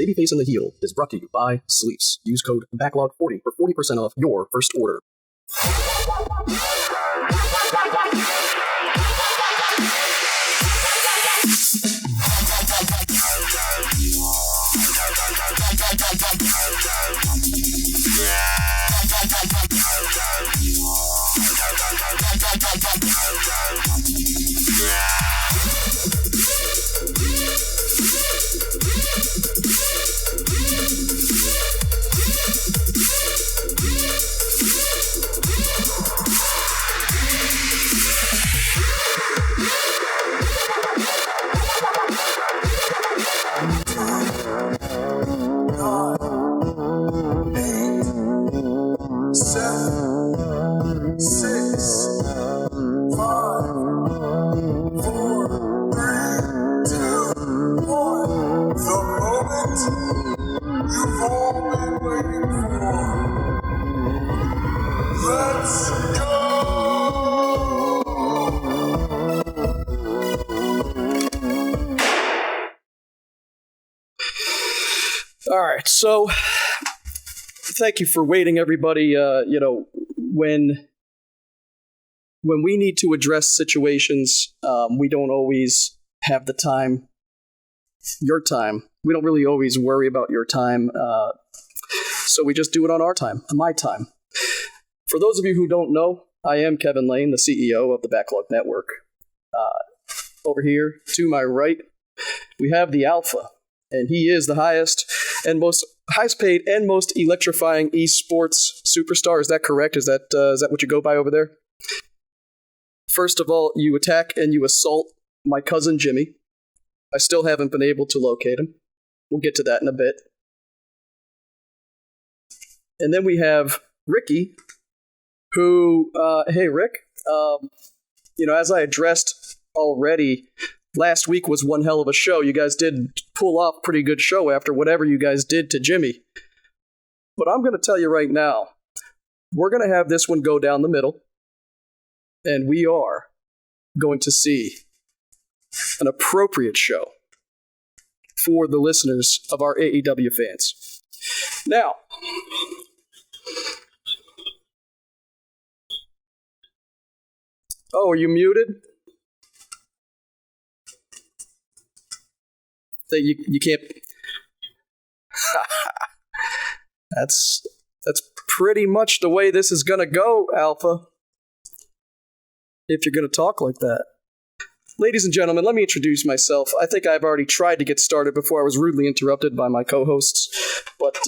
Babyface and the Heel is brought to you by Sleeps. Use code BACKLOG40 for 40% off your first order. All right, so thank you for waiting, everybody. When we need to address situations, we don't always have the time, your time. We don't really always worry about your time, so we just do it on our time, my time. For those of you who don't know, I am Kevin Lane, the CEO of the Backlog Network. Over here, to my right, we have the Alpha, and he is the highest paid and most electrifying esports superstar. Is that correct? Is that what you go by over there? First of all, you attack and you assault my cousin Jimmy. I still haven't been able to locate him. We'll get to that in a bit. And then we have Ricky, who, hey Rick, as I addressed already, last week was one hell of a show. You guys did pull off a pretty good show after whatever you guys did to Jimmy. But I'm going to tell you right now, we're going to have this one go down the middle, and we are going to see an appropriate show for the listeners of our AEW fans. Now, oh, are you muted? You can't. That's pretty much the way this is gonna go, Alpha. If you're gonna talk like that. Ladies and gentlemen, let me introduce myself. I think I've already tried to get started before I was rudely interrupted by my co-hosts. But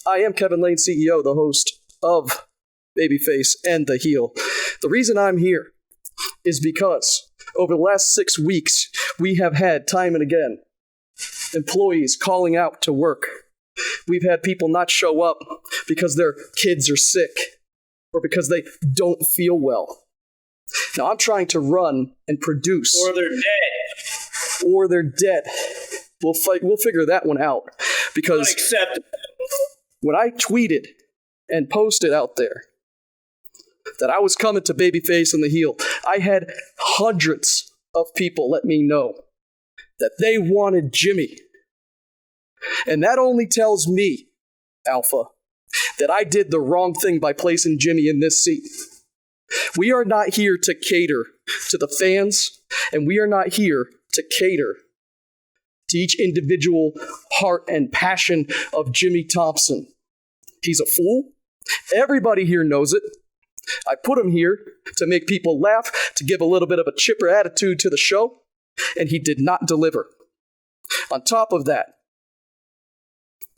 I am Kevin Lane, CEO, the host of Babyface and the Heel. The reason I'm here is because over the last 6 weeks, we have had time and again employees calling out to work. We've had people not show up because their kids are sick or because they don't feel well. Now, I'm trying to run and produce. Or they're dead. Or they're dead. We'll figure that one out. Because unacceptable. When I tweeted and posted out there that I was coming to Babyface and the Heel, I had hundreds of people let me know that they wanted Jimmy. And that only tells me, Alpha, that I did the wrong thing by placing Jimmy in this seat. We are not here to cater to the fans, and we are not here to cater to each individual heart and passion of Jimmy Thompson. He's a fool. Everybody here knows it. I put him here to make people laugh, to give a little bit of a chipper attitude to the show, and he did not deliver. On top of that,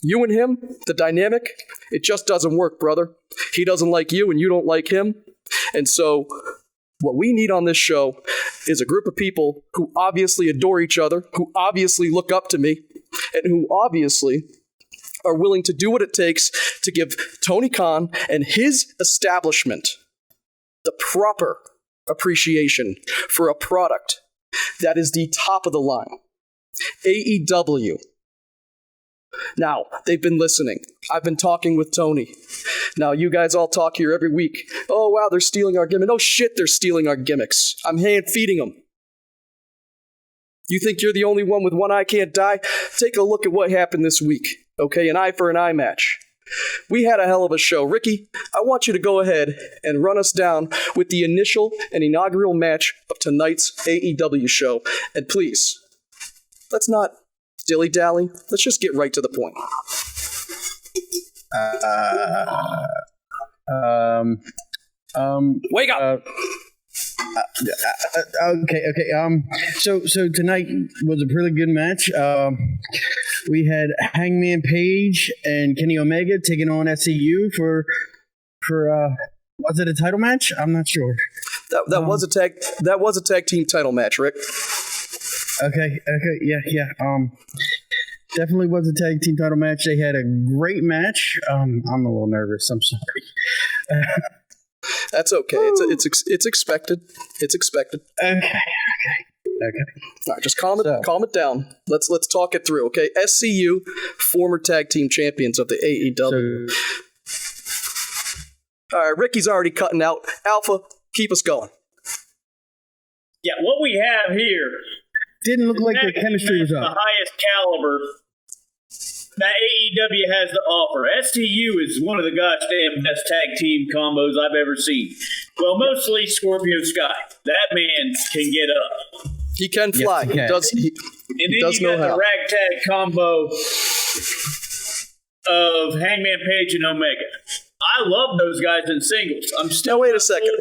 you and him, the dynamic, it just doesn't work, brother. He doesn't like you and you don't like him. And so what we need on this show is a group of people who obviously adore each other, who obviously look up to me, and who obviously are willing to do what it takes to give Tony Khan and his establishment the proper appreciation for a product that is the top of the line. AEW Now, they've been listening. I've been talking with Tony. Now, you guys all talk here every week. Oh, wow, they're stealing our gimmick. No shit, they're stealing our gimmicks. I'm hand-feeding them. You think you're the only one with one eye can't die? Take a look at what happened this week. Okay, an eye for an eye match. We had a hell of a show. Ricky, I want you to go ahead and run us down with the initial and inaugural match of tonight's AEW show. And please, let's not dilly-dally. Let's just get right to the point. Wake up! Okay. So tonight was a pretty good match. We had Hangman Page and Kenny Omega taking on SCU for was it a title match? I'm not sure. That was a tag team title match, Rick. Okay, yeah. Definitely was a tag team title match. They had a great match. I'm a little nervous. I'm sorry. That's okay. It's expected. It's expected. Okay. All right, just calm it down. Let's talk it through, okay? SCU, former tag team champions of the AEW. All right, Ricky's already cutting out. Alpha, keep us going. Yeah, what we have here didn't look like the chemistry was up. The highest caliber that AEW has to offer. SCU is one of the goddamn best tag team combos I've ever seen. Well, mostly Scorpio Sky. That man can get up. He can fly. Yes, He does know how. The ragtag combo of Hangman Page and Omega. I love those guys in singles. I'm still. Now wait a second.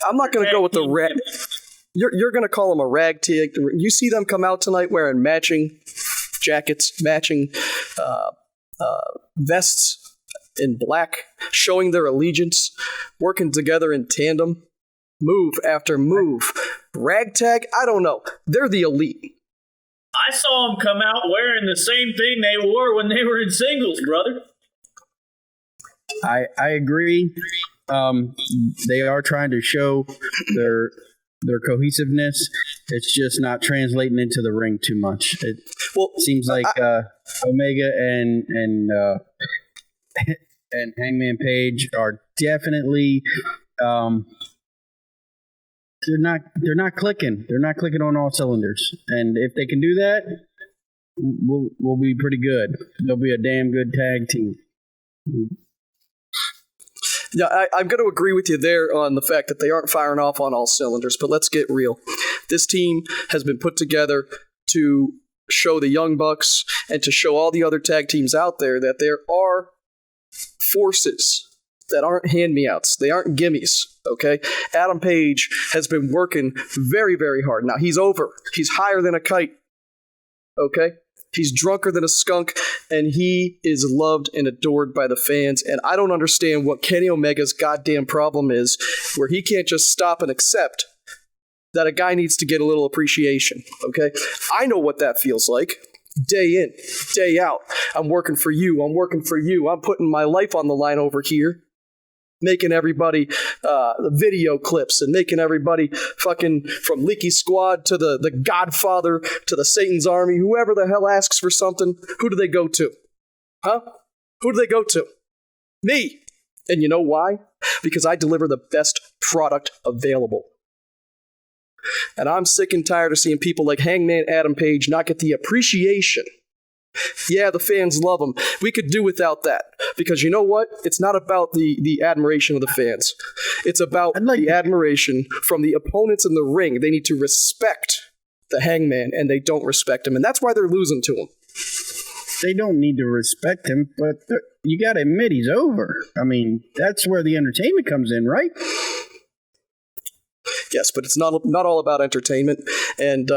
I'm not going to go with the rag. You're going to call them a ragtag. You see them come out tonight wearing matching jackets, matching vests in black, showing their allegiance, working together in tandem, move after move. Ragtag? I don't know. They're the elite. I saw them come out wearing the same thing they wore when they were in singles, brother. I agree. They are trying to show their cohesiveness. It's just not translating into the ring too much. It seems like Omega and Hangman Page are definitely they're not clicking. They're not clicking on all cylinders. And if they can do that, we'll be pretty good. They'll be a damn good tag team. Yeah, I'm going to agree with you there on the fact that they aren't firing off on all cylinders, but let's get real. This team has been put together to show the Young Bucks and to show all the other tag teams out there that there are forces that aren't hand-me-outs. They aren't gimmies, okay? Adam Page has been working very, very hard. Now, he's over. He's higher than a kite, okay? He's drunker than a skunk, and he is loved and adored by the fans. And I don't understand what Kenny Omega's goddamn problem is, where he can't just stop and accept that a guy needs to get a little appreciation, okay? I know what that feels like. Day in, day out. I'm working for you. I'm working for you. I'm putting my life on the line over here. Making everybody video clips and making everybody fucking from Leaky Squad to the Godfather to the Satan's Army, whoever the hell asks for something, who do they go to? Huh? Who do they go to? Me. And you know why? Because I deliver the best product available. And I'm sick and tired of seeing people like Hangman Adam Page not get the appreciation. Yeah, the fans love him. We could do without that. Because you know what? It's not about the admiration of the fans. It's about the admiration from the opponents in the ring. They need to respect the Hangman, and they don't respect him. And that's why they're losing to him. They don't need to respect him, but you got to admit he's over. I mean, that's where the entertainment comes in, right? Yes, but it's not all about entertainment. And,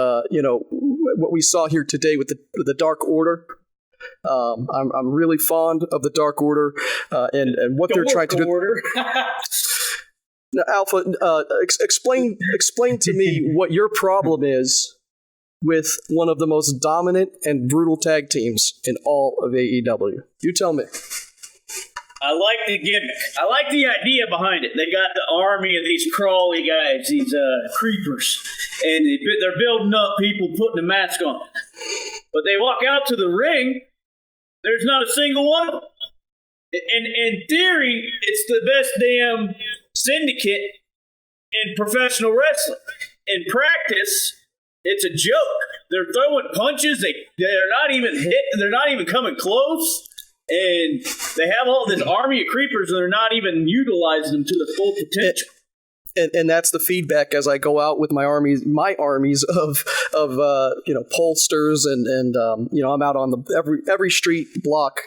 what we saw here today with the Dark Order, I'm really fond of the Dark Order and what they're trying to do. Now, Alpha, explain to me what your problem is with one of the most dominant and brutal tag teams in all of AEW. You tell me. I like the gimmick. I like the idea behind it. They got the army of these crawly guys, these creepers, and they're building up people, putting a mask on. But they walk out to the ring, There's not a single one of them. In theory, it's the best damn syndicate in professional wrestling. In practice, it's a joke. They're throwing punches. They're not even hit. They're not even coming close. And they have all this army of creepers, and they're not even utilizing them to the full potential. And that's the feedback as I go out with my armies of pollsters and I'm out on every street block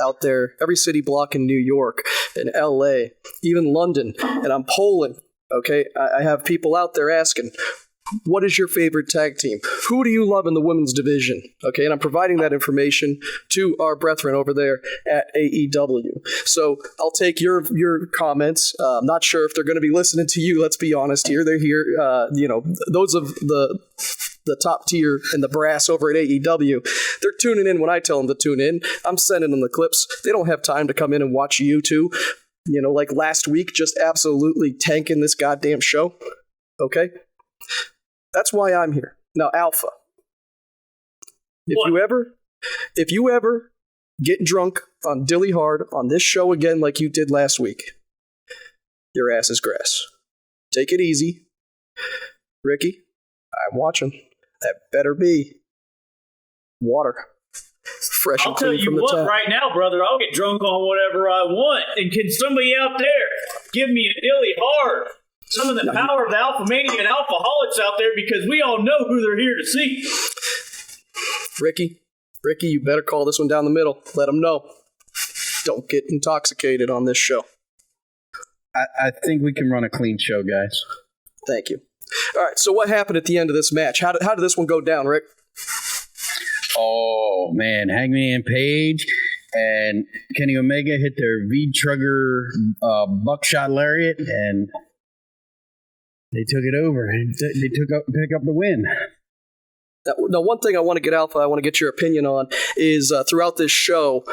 out there, every city block in New York, in LA, even London, and I'm polling. Okay, I have people out there asking, what is your favorite tag team? Who do you love in the women's division? Okay, and I'm providing that information to our brethren over there at AEW. So I'll take your comments. I'm not sure if they're going to be listening to you. Let's be honest here. They're here. Those of the top tier and the brass over at AEW, they're tuning in when I tell them to tune in. I'm sending them the clips. They don't have time to come in and watch you two. Like last week, just absolutely tanking this goddamn show. Okay? That's why I'm here. Now, Alpha, if you ever get drunk on Dilly Hard on this show again like you did last week, your ass is grass. Take it easy. Ricky, I'm watching. That better be water. Fresh and clean from the tap. I'll tell you what, right now, brother, I'll get drunk on whatever I want. And can somebody out there give me a Dilly Hard? Some of the power of the Alpha Mania and Alphaholics out there, because we all know who they're here to see. Ricky, you better call this one down the middle. Let them know. Don't get intoxicated on this show. I think we can run a clean show, guys. Thank you. All right, so what happened at the end of this match? How did this one go down, Rick? Oh, man. Hangman Page and Kenny Omega hit their V-Trigger buckshot lariat, and they took it over. They pick up the win. Now, one thing I want to get Alpha, I want to get your opinion on is throughout this show,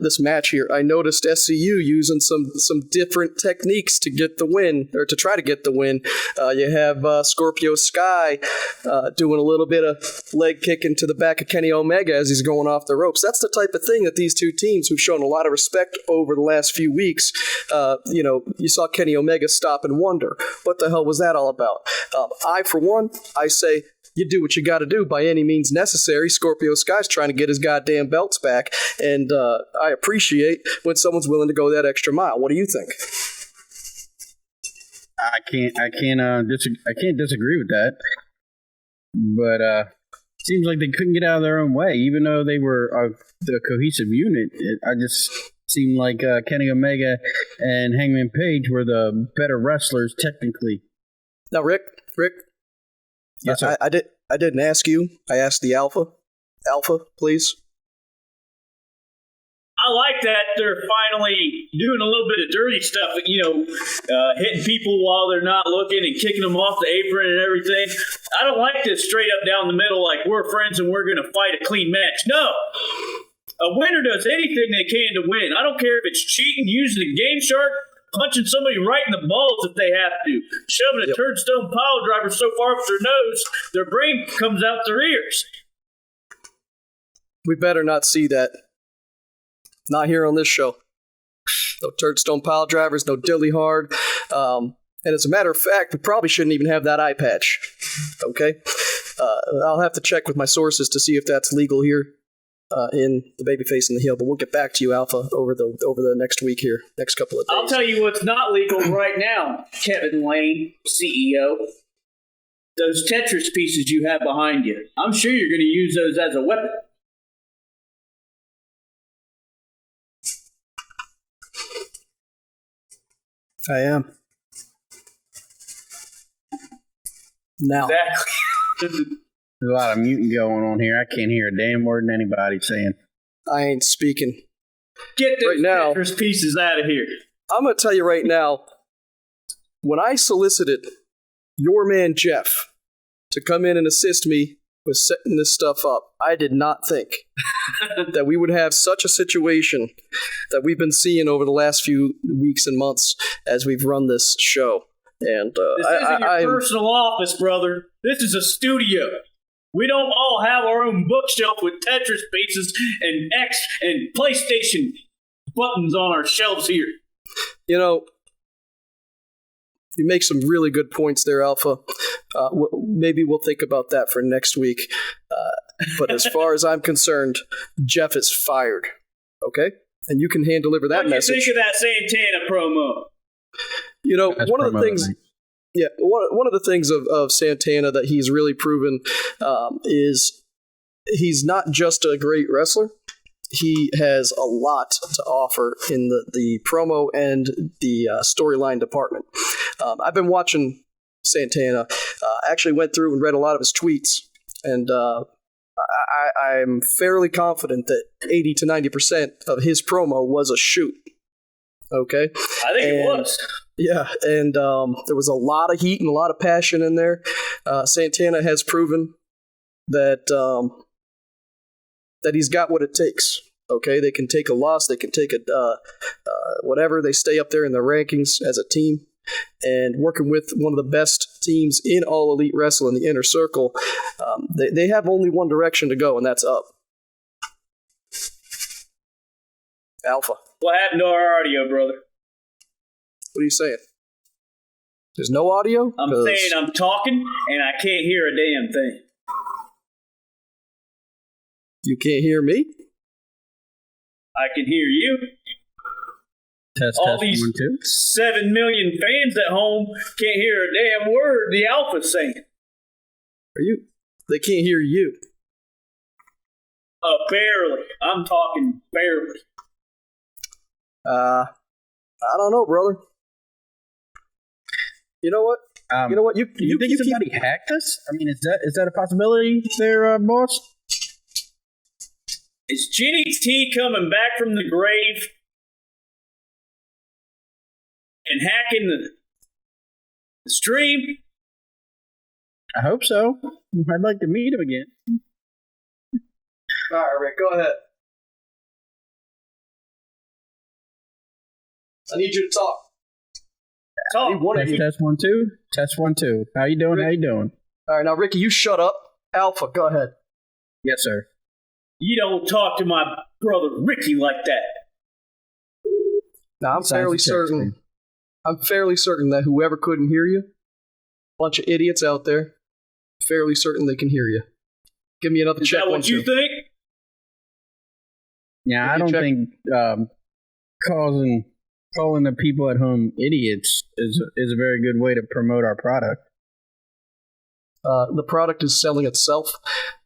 this match here, I noticed SCU using some different techniques to get the win, or to try to get the win. You have Scorpio Sky doing a little bit of leg kicking to the back of Kenny Omega as he's going off the ropes. That's the type of thing that these two teams who've shown a lot of respect over the last few weeks, you saw Kenny Omega stop and wonder, what the hell was that all about? For one, I say, you do what you got to do by any means necessary. Scorpio Sky's trying to get his goddamn belts back, and I appreciate when someone's willing to go that extra mile. What do you think? I can't disagree with that. But seems like they couldn't get out of their own way, even though they were the cohesive unit. I just seemed like Kenny Omega and Hangman Page were the better wrestlers technically. Now, Rick. Yes, sir. I didn't ask you. I asked the Alpha. Alpha, please. I like that they're finally doing a little bit of dirty stuff, hitting people while they're not looking and kicking them off the apron and everything. I don't like this straight up down the middle, like we're friends and we're going to fight a clean match. No. A winner does anything they can to win. I don't care if it's cheating, using a game shark, punching somebody right in the balls if they have to, shoving a turnstone pile driver so far up their nose, their brain comes out their ears. We better not see that. Not here on this show. No turnstone pile drivers, no dilly hard. And as a matter of fact, we probably shouldn't even have that eye patch. Okay? I'll have to check with my sources to see if that's legal here. In the Babyface and the heel, but we'll get back to you, Alpha, over the next week here, next couple of days. I'll tell you what's not legal right now, Kevin Lane, CEO. Those Tetris pieces you have behind you. I'm sure you're going to use those as a weapon. I am. Now. Exactly. There's a lot of muting going on here. I can't hear a damn word anybody's saying. I ain't speaking. Get those right now, Tetris pieces out of here. I'm going to tell you right now, when I solicited your man Jeff to come in and assist me with setting this stuff up, I did not think that we would have such a situation that we've been seeing over the last few weeks and months as we've run this show. And this isn't your personal office, brother. This is a studio. We don't all have our own bookshelf with Tetris pieces and X and PlayStation buttons on our shelves here. You know, you make some really good points there, Alpha. Maybe we'll think about that for next week. But as far as I'm concerned, Jeff is fired. Okay? And you can hand deliver that message. What do you think of that Santana promo? You know, That's one of the things... promo, Yeah, one of the things of Santana that he's really proven is he's not just a great wrestler. He has a lot to offer in the promo and the storyline department. I've been watching Santana. I actually went through and read a lot of his tweets, and I'm fairly confident that 80 to 90% of his promo was a shoot. Okay? I think it was. Yeah, and there was a lot of heat and a lot of passion in there. Santana has proven that that he's got what it takes. Okay, they can take a loss, they can take a whatever. They stay up there in the rankings as a team, and working with one of the best teams in all Elite Wrestling, the Inner Circle, they have only one direction to go, and that's up. Alpha. What happened to our audio, brother? What are you saying? There's no audio? I'm saying I'm talking and I can't hear a damn thing. You can't hear me? I can hear you. Test, All test, these 1, 2. 7 million fans at home can't hear a damn word the Alpha's saying. They can't hear you. Barely. I'm talking barely. I don't know, brother. You know what? You think somebody hacked us? I mean, is that a possibility there, boss? Is Jenny T coming back from the grave and hacking the stream? I hope so. I'd like to meet him again. All right, Rick, go ahead. I need you to talk. Test 1, 2. Test 1, 2. How you doing? Rick. How you doing? All right, now, Ricky, you shut up. Alpha, go ahead. Yes, sir. You don't talk to my brother Ricky like that. Now, I'm fairly certain that whoever couldn't hear you, bunch of idiots out there, fairly certain they can hear you. Give me another check. Is that what you think? Yeah, I don't think calling the people at home idiots is a very good way to promote our product. The product is selling itself.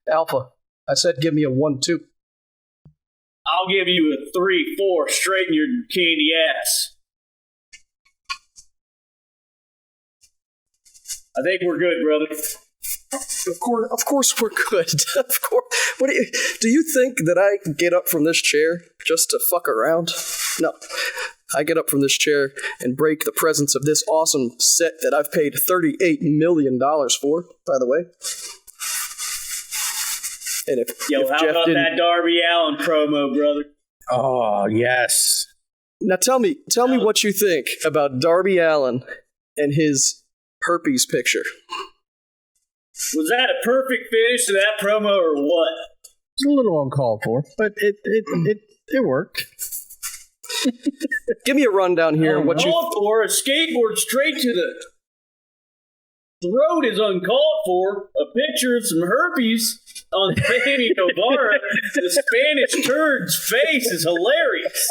Alpha, I said give me a 1-2. I'll give you a 3-4 straight in your candy ass. I think we're good, brother. Of course we're good. Of course. Do you think that I get up from this chair just to fuck around? No. I get up from this chair and break the presence of this awesome set that I've paid $38 million for, by the way. And how Jeff about that Darby Allin promo, brother? Oh, yes. Now tell me what you think about Darby Allin and his herpes picture. Was that a perfect finish to that promo or what? It's a little uncalled for, but it worked. Give me a rundown here. What you uncalled for? A skateboard straight to the throat is uncalled for. A picture of some herpes on Sammy Guevara. The Spanish turd's face is hilarious.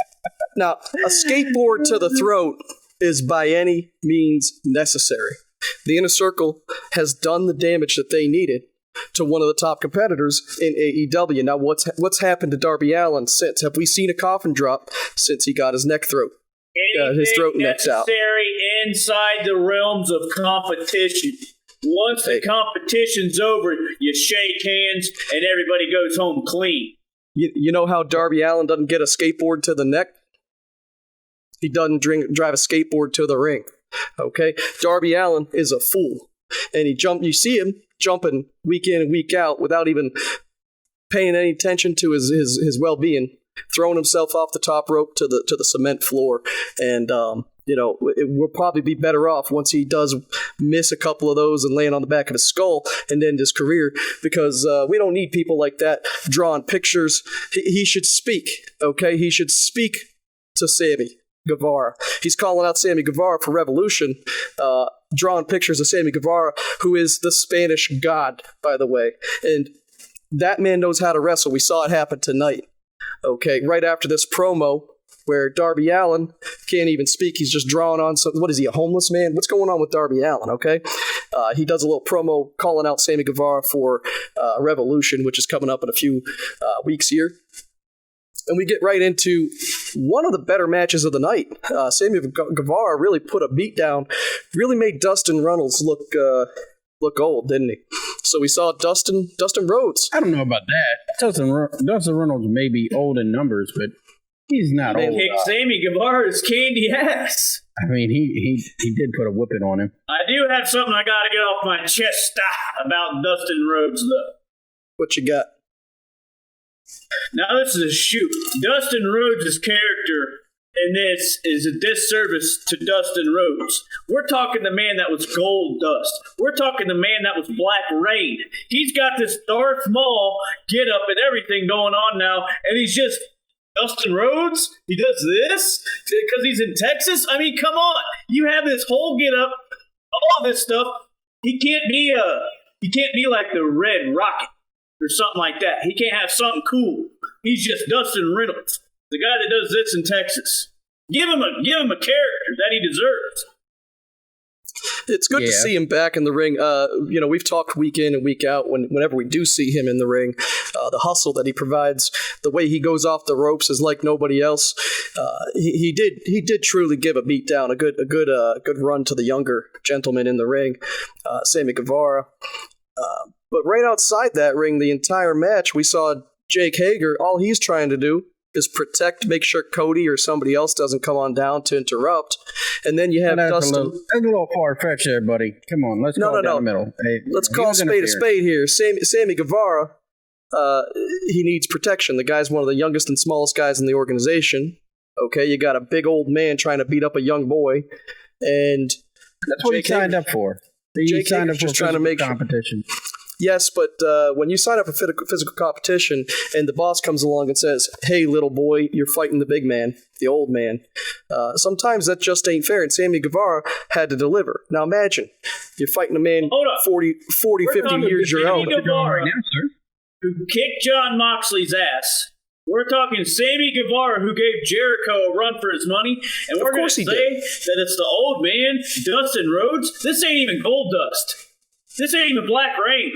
Now, a skateboard to the throat is by any means necessary. The Inner Circle has done the damage that they needed to one of the top competitors in AEW. Now, what's happened to Darby Allin since? Have we seen a coffin drop since he got his throat necked out? Necessary inside the realms of competition. Once the competition's over, you shake hands and everybody goes home clean. You know how Darby Allin doesn't get a skateboard to the neck? He doesn't drive a skateboard to the ring. Okay? Darby Allin is a fool. And you see him jumping week in and week out without even paying any attention to his well-being, throwing himself off the top rope to the cement floor. And we'll probably be better off once he does miss a couple of those and land on the back of his skull and end his career, because we don't need people like that drawing pictures. He should speak, okay? He should speak to Sammy Guevara. He's calling out Sammy Guevara for Revolution, drawing pictures of Sammy Guevara, who is the Spanish god, by the way. And that man knows how to wrestle. We saw it happen tonight. Okay, right after this promo where Darby Allin can't even speak. He's just drawing on some. What is he, a homeless man? What's going on with Darby Allin, okay? He does a little promo calling out Sammy Guevara for Revolution, which is coming up in a few weeks here. And we get right into one of the better matches of the night. Sammy Guevara really put a beat down, really made Dustin Runnels look old, didn't he? So we saw Dustin Rhodes. I don't know about that. Dustin Reynolds may be old in numbers, but he's not they old. Kicked Sammy Guevara's candy ass. I mean, he did put a whipping on him. I do have something I got to get off my chest about Dustin Rhodes, though. What you got? Now this is a shoot. Dustin Rhodes' character in this is a disservice to Dustin Rhodes. We're talking the man that was Gold Dust. We're talking the man that was Black Rain. He's got this Darth Maul get up and everything going on now, and he's just Dustin Rhodes. He does this because he's in Texas. I mean, come on. You have this whole get up, all this stuff. He can't be like the Red Rocket or something like that. He can't have something cool. He's just Dustin Reynolds, the guy that does this in Texas. Give him a character that he deserves. It's good to see him back in the ring. We've talked week in and week out whenever we do see him in the ring. The hustle that he provides, the way he goes off the ropes is like nobody else. He did truly give a beat down, a good run to the younger gentleman in the ring, Sammy Guevara. But right outside that ring, the entire match, we saw Jake Hager. All he's trying to do is protect, make sure Cody or somebody else doesn't come on down to interrupt. And then you have Dustin. That's a little far-fetched there, buddy. Come on, let's go down the middle. Hey, let's call a spade here. Sammy Guevara, he needs protection. The guy's one of the youngest and smallest guys in the organization. Okay, you got a big old man trying to beat up a young boy. And that's what he signed up for. He signed up for trying to make competition. Yes, but when you sign up for physical competition and the boss comes along and says, hey, little boy, you're fighting the big man, the old man, sometimes that just ain't fair, and Sammy Guevara had to deliver. Now imagine, you're fighting a man 40, 50 years your own. Guevara, who kicked John Moxley's ass. We're talking Sammy Guevara, who gave Jericho a run for his money, and we're going to say that it's the old man, Dustin Rhodes. This ain't even Gold Dust. This ain't even Black Rain.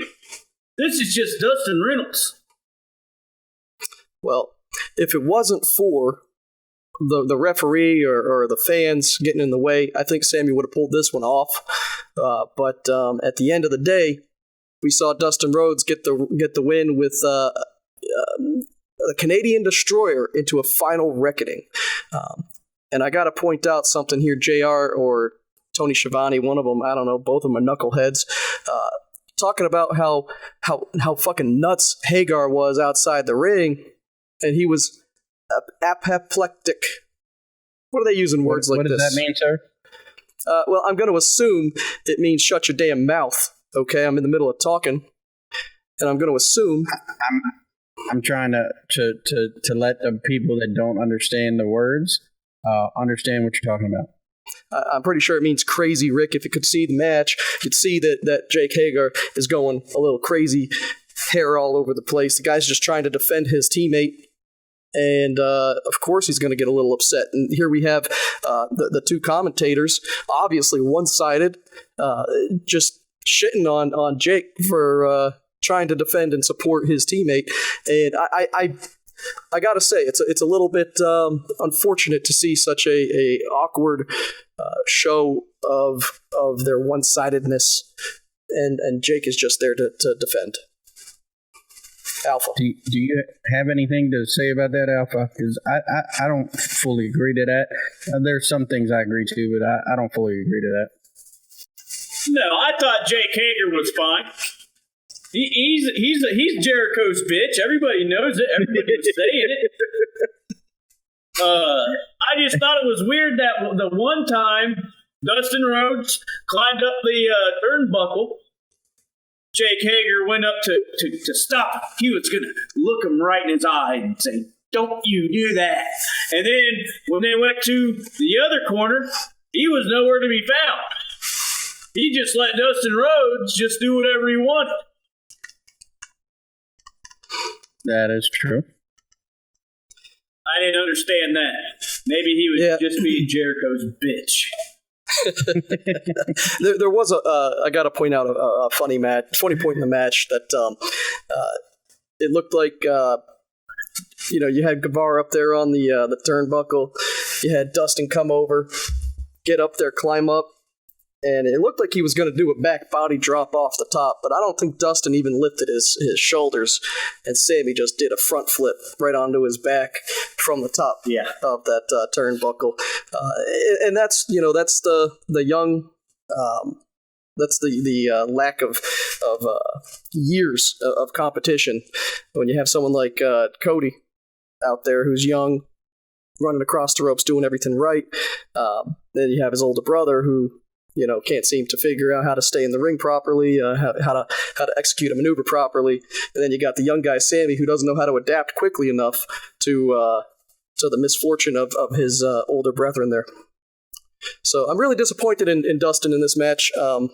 This is just Dustin Reynolds. Well, if it wasn't for the referee or the fans getting in the way, I think Sammy would have pulled this one off. But at the end of the day, we saw Dustin Rhodes get the win with a Canadian Destroyer into a final reckoning. And I got to point out something here, JR or Tony Schiavone, one of them, I don't know, both of them are knuckleheads, talking about how fucking nuts Hagar was outside the ring, and he was apoplectic. What are they using words like this? What does that mean, sir? Well, I'm going to assume it means shut your damn mouth, okay? I'm in the middle of talking, and I'm going to assume... I'm trying to let the people that don't understand the words understand what you're talking about. I'm pretty sure it means crazy, Rick. If you could see the match, you'd see that Jake Hager is going a little crazy, hair all over the place. The guy's just trying to defend his teammate, and of course he's going to get a little upset. And here we have the two commentators, obviously one-sided, just shitting on Jake for trying to defend and support his teammate. And I gotta say, it's a little bit unfortunate to see such a awkward show of their one-sidedness, and Jake is just there to defend. Alpha. Do you have anything to say about that, Alpha? Because I don't fully agree to that. There's some things I agree to, but I don't fully agree to that. No, I thought Jake Hager was fine. He's Jericho's bitch. Everybody knows it. Everybody's saying it. I just thought it was weird that the one time Dustin Rhodes climbed up the turnbuckle, Jake Hager went up to stop him. He was going to look him right in his eye and say, "Don't you do that." And then when they went to the other corner, he was nowhere to be found. He just let Dustin Rhodes just do whatever he wanted. That is true. I didn't understand that. Maybe he was just being Jericho's bitch. there was I got to point out a funny point in the match that it looked like you had Guevara up there on the turnbuckle. You had Dustin come over, get up there, climb up, and it looked like he was going to do a back body drop off the top, but I don't think Dustin even lifted his shoulders, and Sammy just did a front flip right onto his back from the top of that turnbuckle. And that's the young, that's the lack of years of competition. When you have someone like Cody out there who's young, running across the ropes, doing everything right, then you have his older brother who can't seem to figure out how to stay in the ring properly, how to execute a maneuver properly, and then you got the young guy Sammy who doesn't know how to adapt quickly enough to the misfortune of his older brethren there. So I'm really disappointed in Dustin in this match. I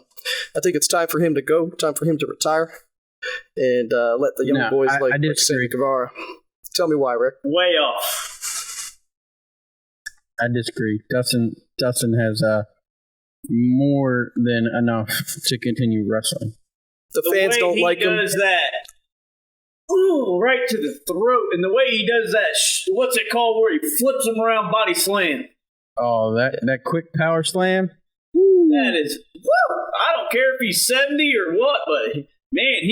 think it's time for him to go, time for him to retire, and let the young boys like Sammy Guevara. Tell me why, Rick. Way off. I disagree. Dustin has more than enough to continue wrestling. The fans don't like him. The way he does that, right to the throat, and the way he does that, what's it called, where he flips him around body slam. Oh, that quick power slam? That is, I don't care if he's 70 or what, but man,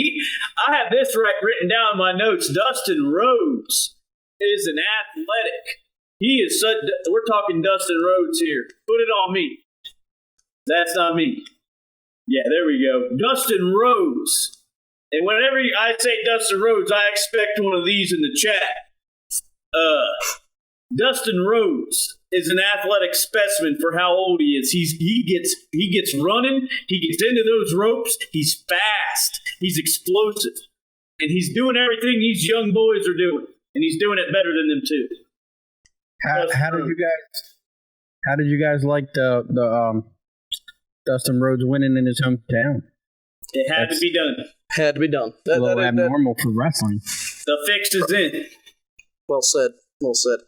I have this written down in my notes. Dustin Rhodes is an athletic. He is such, we're talking Dustin Rhodes here. Put it on me. That's not me. Yeah, there we go. Dustin Rhodes. And whenever I say Dustin Rhodes, I expect one of these in the chat. Dustin Rhodes is an athletic specimen for how old he is. He gets running. He gets into those ropes. He's fast. He's explosive. And he's doing everything these young boys are doing. And he's doing it better than them too. How did you guys like the Dustin Rhodes winning in his hometown? It had to be done. Had to be done. A little abnormal for wrestling. The fix is in. Well said. Well said.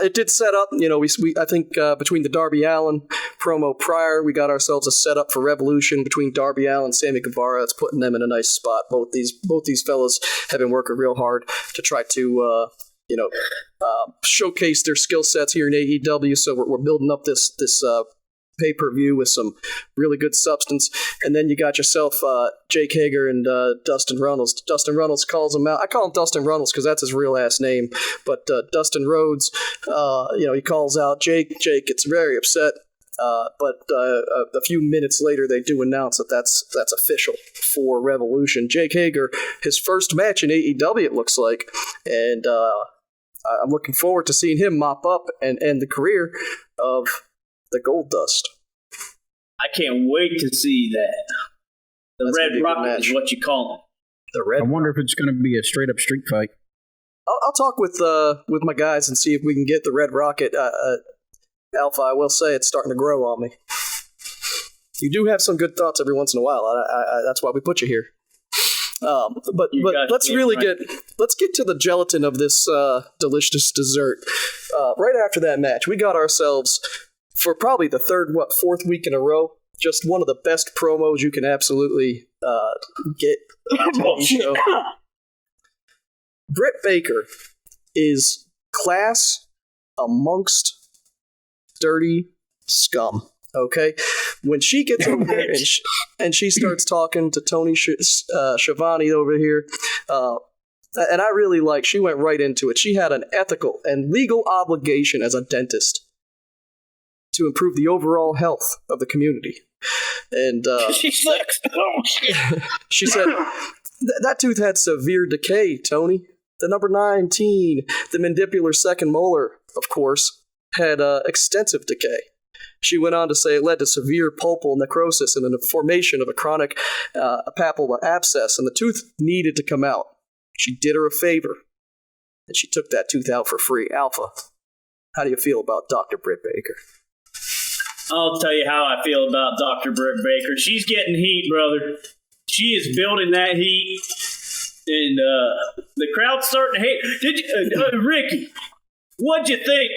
It did set up, I think between the Darby Allin promo prior, we got ourselves a setup for Revolution between Darby Allin and Sammy Guevara. It's putting them in a nice spot. Both these fellas have been working real hard to try to showcase their skill sets here in AEW. So we're building up this pay-per-view with some really good substance. And then you got yourself Jake Hager and Dustin Runnels. Dustin Runnels calls him out. I call him Dustin Runnels because that's his real last name. But Dustin Rhodes, he calls out Jake. Jake gets very upset. But a few minutes later, they do announce that that's official for Revolution. Jake Hager, his first match in AEW, it looks like. And I'm looking forward to seeing him mop up and end the career of the Gold Dust. I can't wait to see that. The Red Rocket is what you call him. The Red. I wonder if it's going to be a straight up street fight. I'll talk with my guys and see if we can get the Red Rocket. Alpha, I will say it's starting to grow on me. You do have some good thoughts every once in a while. That's why we put you here. But let's get to the gelatin of this delicious dessert. Right after that match, we got ourselves, for probably the fourth week in a row, just one of the best promos you can absolutely get on a TV show. Britt Baker is class amongst dirty scum. Okay, when she gets over there and she starts talking to Tony Schiavone over here, and I really she went right into it. She had an ethical and legal obligation as a dentist to improve the overall health of the community. And she said, that tooth had severe decay, Tony. The number 19, the mandibular second molar, of course, had extensive decay. She went on to say it led to severe pulpal necrosis and the formation of a chronic papal abscess, and the tooth needed to come out. She did her a favor, and she took that tooth out for free. Alpha, how do you feel about Dr. Britt Baker? I'll tell you how I feel about Dr. Britt Baker. She's getting heat, brother. She is building that heat, and the crowd's starting to hate. Did you, Ricky? What'd you think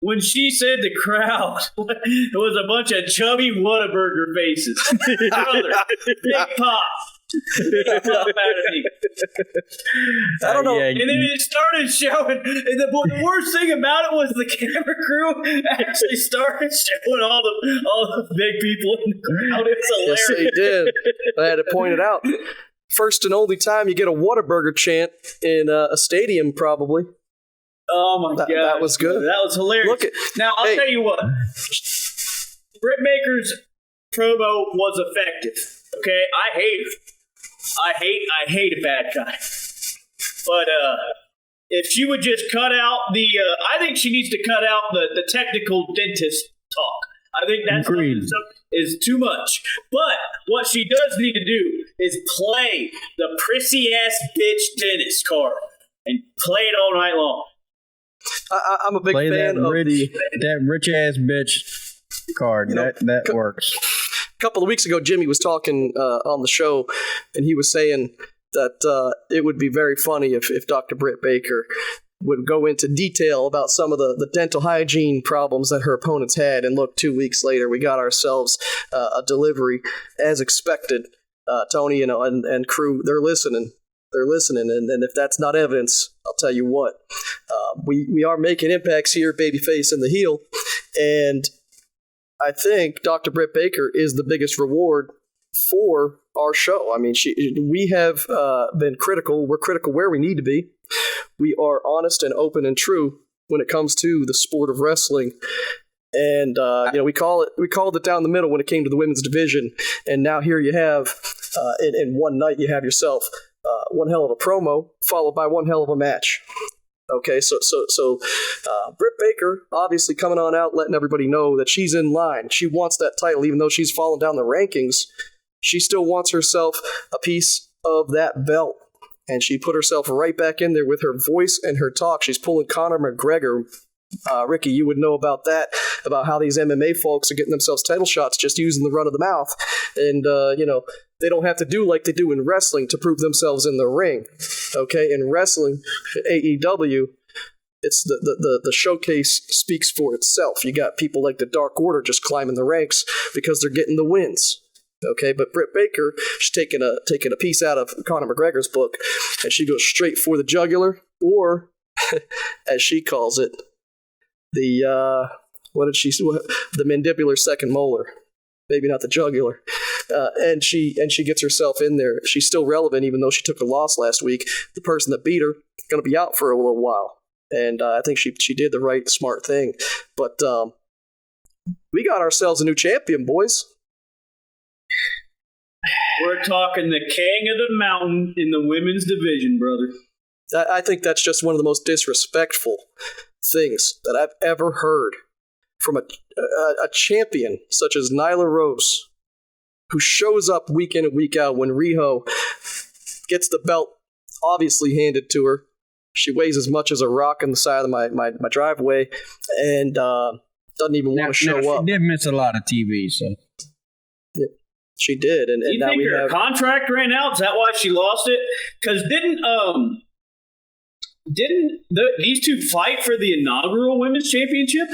when she said the crowd was a bunch of chubby Whataburger faces? Brother, big pop. Big pop out of me. I don't know. And then it started showing. And the worst thing about it was the camera crew actually started showing all the big people in the crowd. It's hilarious. Yes, they did. I had to point it out. First and only time you get a Whataburger chant in a stadium, probably. Oh my god, that was good. That was hilarious. Now I'll tell you what, Britt Baker's promo was effective. Okay, I hate her. I hate a bad guy. But if she would just cut out I think she needs to cut out the technical dentist talk. I think that's is too much. But what she does need to do is play the prissy ass bitch dentist card and play it all night long. I'm a big fan of that rich ass bitch card. That works. A couple of weeks ago, Jimmy was talking on the show, and he was saying that it would be very funny if Dr. Britt Baker would go into detail about some of the dental hygiene problems that her opponents had. And look, 2 weeks later, we got ourselves a delivery as expected. Tony, and crew, they're listening. They're listening, and if that's not evidence, I'll tell you what. We are making impacts here, Babyface and the heel, and I think Dr. Britt Baker is the biggest reward for our show. I mean, we have been critical. We're critical where we need to be. We are honest and open and true when it comes to the sport of wrestling. And we called it down the middle when it came to the women's division. And now here you have, in one night, you have yourself one hell of a promo followed by one hell of a match. Okay, so Britt Baker obviously coming on out, letting everybody know that she's in line. She wants that title, even though she's fallen down the rankings. She still wants herself a piece of that belt, and she put herself right back in there with her voice and her talk. She's pulling Conor McGregor. Ricky, you would know about that, about how these MMA folks are getting themselves title shots just using the run of the mouth, and they don't have to do like they do in wrestling to prove themselves in the ring. Okay, in wrestling, AEW, it's the showcase speaks for itself. You got people like the Dark Order just climbing the ranks because they're getting the wins. Okay, but Britt Baker, she's taking a piece out of Conor McGregor's book, and she goes straight for the jugular, or as she calls it, the mandibular second molar. Maybe not the jugular. And she gets herself in there. She's still relevant, even though she took a loss last week. The person that beat her is going to be out for a little while. And I think she did the right, smart thing. But we got ourselves a new champion, boys. We're talking the king of the mountain in the women's division, brother. I think that's just one of the most disrespectful things that I've ever heard from a champion such as Nyla Rose, who shows up week in and week out when Riho gets the belt obviously handed to her. She weighs as much as a rock on the side of my driveway, and doesn't even want to show up. She did miss a lot of TV, so. Yeah, she did, and you now think her contract ran out? Is that why she lost it? Because didn't these two fight for the inaugural women's championship?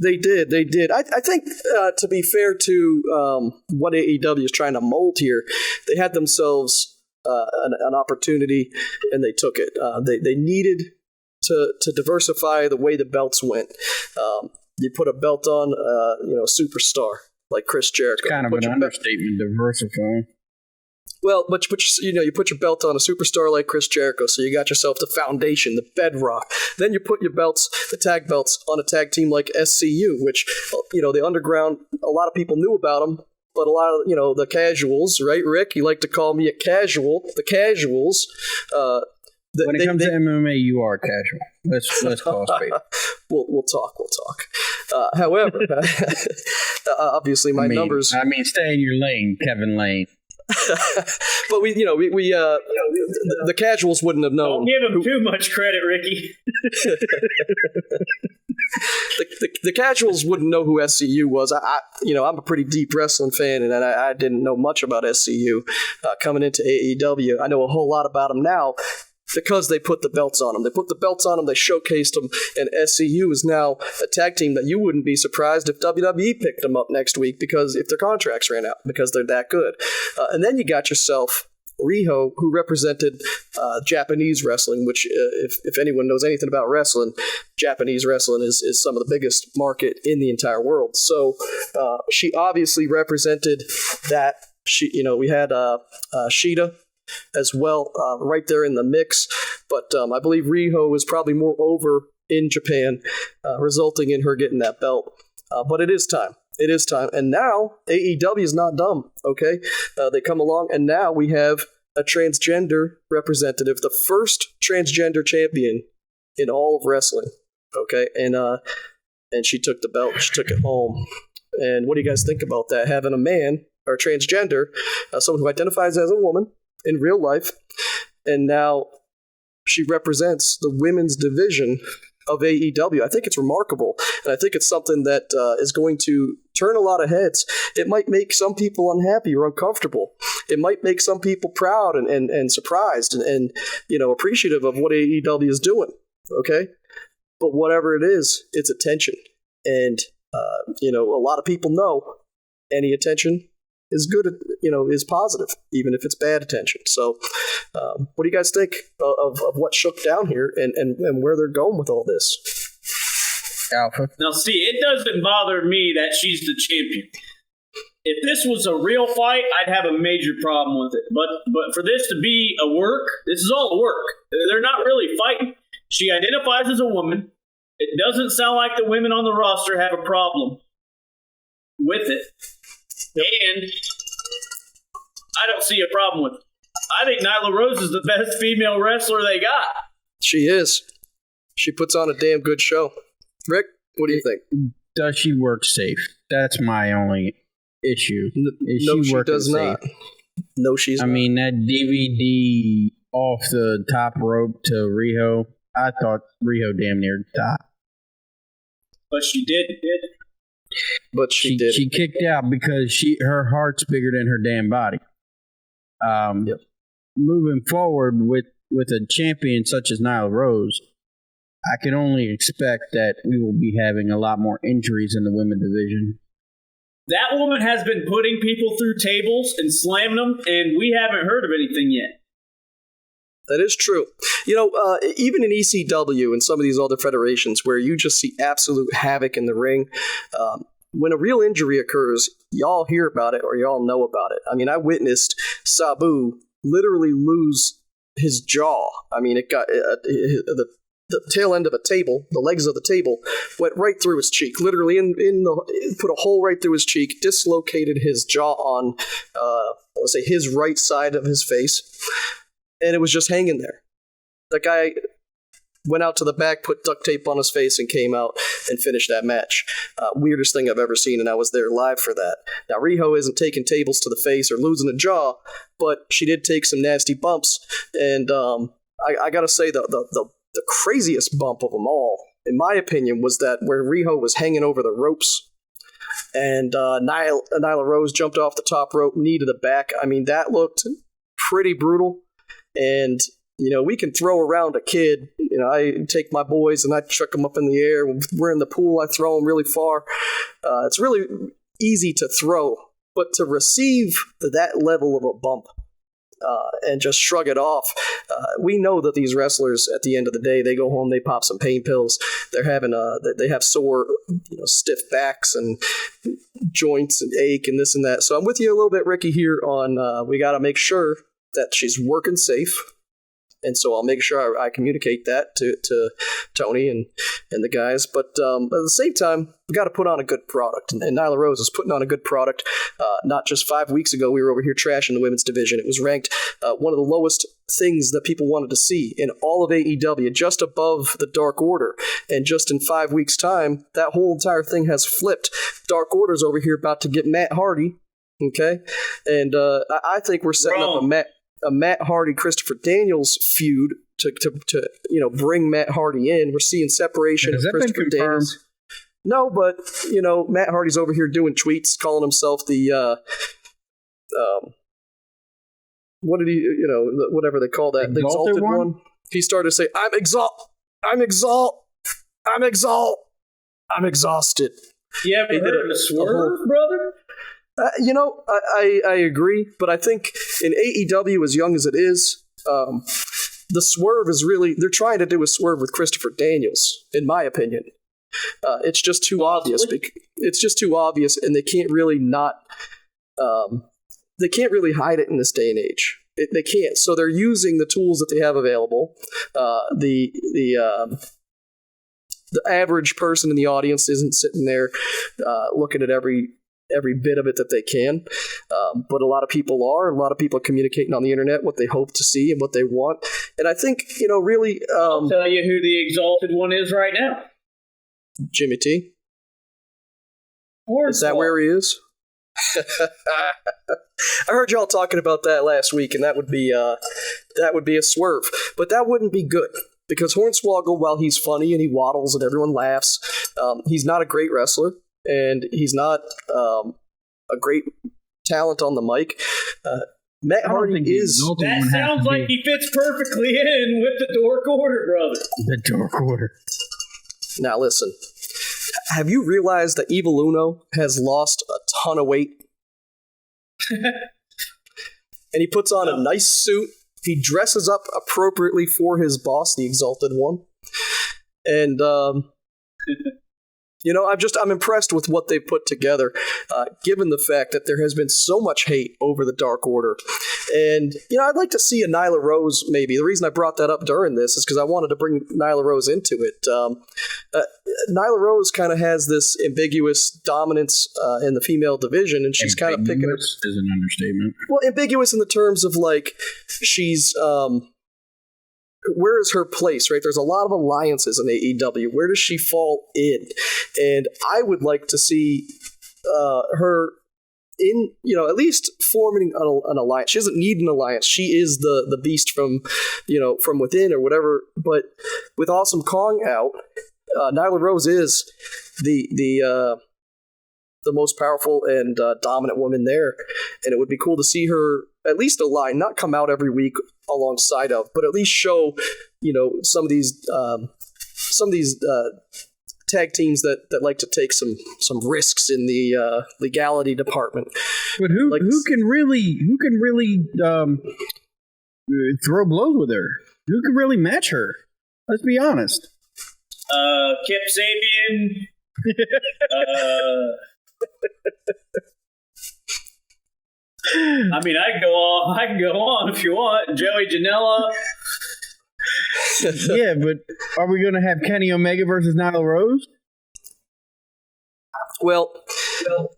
They did. I think, to be fair to what AEW is trying to mold here, they had themselves an opportunity, and they took it. They needed to diversify the way the belts went. You put a belt on, a superstar like Chris Jericho. It's kind of an understatement, diversifying. Well, but you put your belt on a superstar like Chris Jericho, so you got yourself the foundation, the bedrock. Then you put your belts, the tag belts, on a tag team like SCU, which the underground, a lot of people knew about them, but a lot of the casuals, right, Rick? You like to call me a casual. The casuals. When it comes to MMA, you are casual. Let's call it straight. We'll talk. However, obviously my numbers. Stay in your lane, Kevin Lane. But the casuals wouldn't have known. Don't give him too much credit, Ricky. The casuals wouldn't know who SCU was. I'm a pretty deep wrestling fan, and I didn't know much about SCU coming into AEW. I know a whole lot about them now because they put the belts on them. They put the belts on them, they showcased them, and SCU is now a tag team that you wouldn't be surprised if WWE picked them up next week because if their contracts ran out, because they're that good. And then you got yourself Riho, who represented Japanese wrestling, which if anyone knows anything about wrestling, Japanese wrestling is some of the biggest market in the entire world. So she obviously represented that. We had Shida as well, right there in the mix. But I believe Riho was probably more over in Japan, resulting in her getting that belt. But it is time. It is time. And now AEW is not dumb, okay? They come along, and now we have a transgender representative, the first transgender champion in all of wrestling, okay? And she took the belt. She took it home. And what do you guys think about that? Having a man, or transgender, someone who identifies as a woman in real life, and now she represents the women's division of AEW. I think it's remarkable, and I think it's something that is going to turn a lot of heads. It might make some people unhappy or uncomfortable. It might make some people proud and surprised and appreciative of what AEW is doing, okay? But whatever it is, it's attention. And, a lot of people know any attention is good, is positive, even if it's bad attention. So what do you guys think of what shook down here and where they're going with all this? Alpha. Now, see, it doesn't bother me that she's the champion. If this was a real fight, I'd have a major problem with it. But for this to be a work, this is all a work. They're not really fighting. She identifies as a woman. It doesn't sound like the women on the roster have a problem with it. And I don't see a problem with it. I think Nyla Rose is the best female wrestler they got. She is. She puts on a damn good show. Rick, what do you think? Does she work safe? That's my only issue. No, she does not. No, she's not. That DVD off the top rope to Riho, I thought Riho damn near died. But she did. But she did. She kicked out because her heart's bigger than her damn body. Yep. Moving forward with a champion such as Nyla Rose, I can only expect that we will be having a lot more injuries in the women's division. That woman has been putting people through tables and slamming them, and we haven't heard of anything yet. That is true. Even in ECW and some of these other federations where you just see absolute havoc in the ring, when a real injury occurs, y'all hear about it or y'all know about it. I witnessed Sabu literally lose his jaw. It got the tail end of a table, the legs of the table, went right through his cheek. Literally, put a hole right through his cheek, dislocated his jaw on, let's say, his right side of his face. And it was just hanging there. The guy went out to the back, put duct tape on his face, and came out and finished that match. Weirdest thing I've ever seen, and I was there live for that. Now, Riho isn't taking tables to the face or losing a jaw, but she did take some nasty bumps. And I gotta say, the craziest bump of them all, in my opinion, was that where Riho was hanging over the ropes, and Nyla Rose jumped off the top rope, knee to the back. That looked pretty brutal. And, we can throw around a kid. I take my boys and I chuck them up in the air. When we're in the pool, I throw them really far. It's really easy to throw, but to receive that level of a bump and just shrug it off, we know that these wrestlers, at the end of the day, they go home, they pop some pain pills. They're having they have sore, stiff backs and joints and ache and this and that. So I'm with you a little bit, Ricky, here on we got to make sure that she's working safe, and so I'll make sure I communicate that to Tony and the guys. But at the same time, we got to put on a good product, and Nyla Rose is putting on a good product. Not just 5 weeks ago, we were over here trashing the women's division. It was ranked one of the lowest things that people wanted to see in all of AEW, just above the Dark Order. And just in 5 weeks' time, that whole entire thing has flipped. Dark Order's over here about to get Matt Hardy, okay? And I think we're setting up a Matt Hardy Christopher Daniels feud to bring Matt Hardy in. We're seeing separation of Christopher Daniels. No, but Matt Hardy's over here doing tweets, calling himself the what did he whatever they call that, the exalted one. He started to say, I'm exhausted. You ever heard of a swerve, brother? I agree, but I think in AEW, as young as it is, the swerve is really, they're trying to do a swerve with Christopher Daniels, in my opinion. It's just too obvious. It's just too obvious, and they can't really hide it in this day and age. They can't. So they're using the tools that they have available. The average person in the audience isn't sitting there looking at every bit of it that they can, but a lot of people are. A lot of people are communicating on the internet what they hope to see and what they want. And I think really. I'll tell you who the exalted one is right now. Jimmy T. Hornswoggle. Is that where he is? I heard y'all talking about that last week, and that would be a swerve, but that wouldn't be good because Hornswoggle, while he's funny and he waddles and everyone laughs, he's not a great wrestler, and he's not a great talent on the mic. Matt Hardy is. That sounds like he fits perfectly in with the Dark Order, brother. The Dark Order. Now listen, have you realized that Evil Uno has lost a ton of weight? And he puts on a nice suit. He dresses up appropriately for his boss, the Exalted One. And, I'm impressed with what they've put together, given the fact that there has been so much hate over the Dark Order. And, I'd like to see a Nyla Rose, maybe. The reason I brought that up during this is because I wanted to bring Nyla Rose into it. Nyla Rose kind of has this ambiguous dominance in the female division, and she's kind of picking her. Is an understatement. Well, ambiguous in the terms of, she's... where is her place, right? There's a lot of alliances in AEW. Where does she fall in? And I would like to see her in, at least forming an alliance. She doesn't need an alliance. She is the beast from within or whatever. But with Awesome Kong out, Nyla Rose is the most powerful and dominant woman there. And it would be cool to see her at least align, not come out every week alongside of, but at least show, some of these tag teams that like to take some risks in the legality department. But who can really throw blows with her? Who can really match her? Let's be honest. Kip Sabian. I mean, I can go on if you want. Joey Janela. Yeah, but are we going to have Kenny Omega versus Nyla Rose? Well,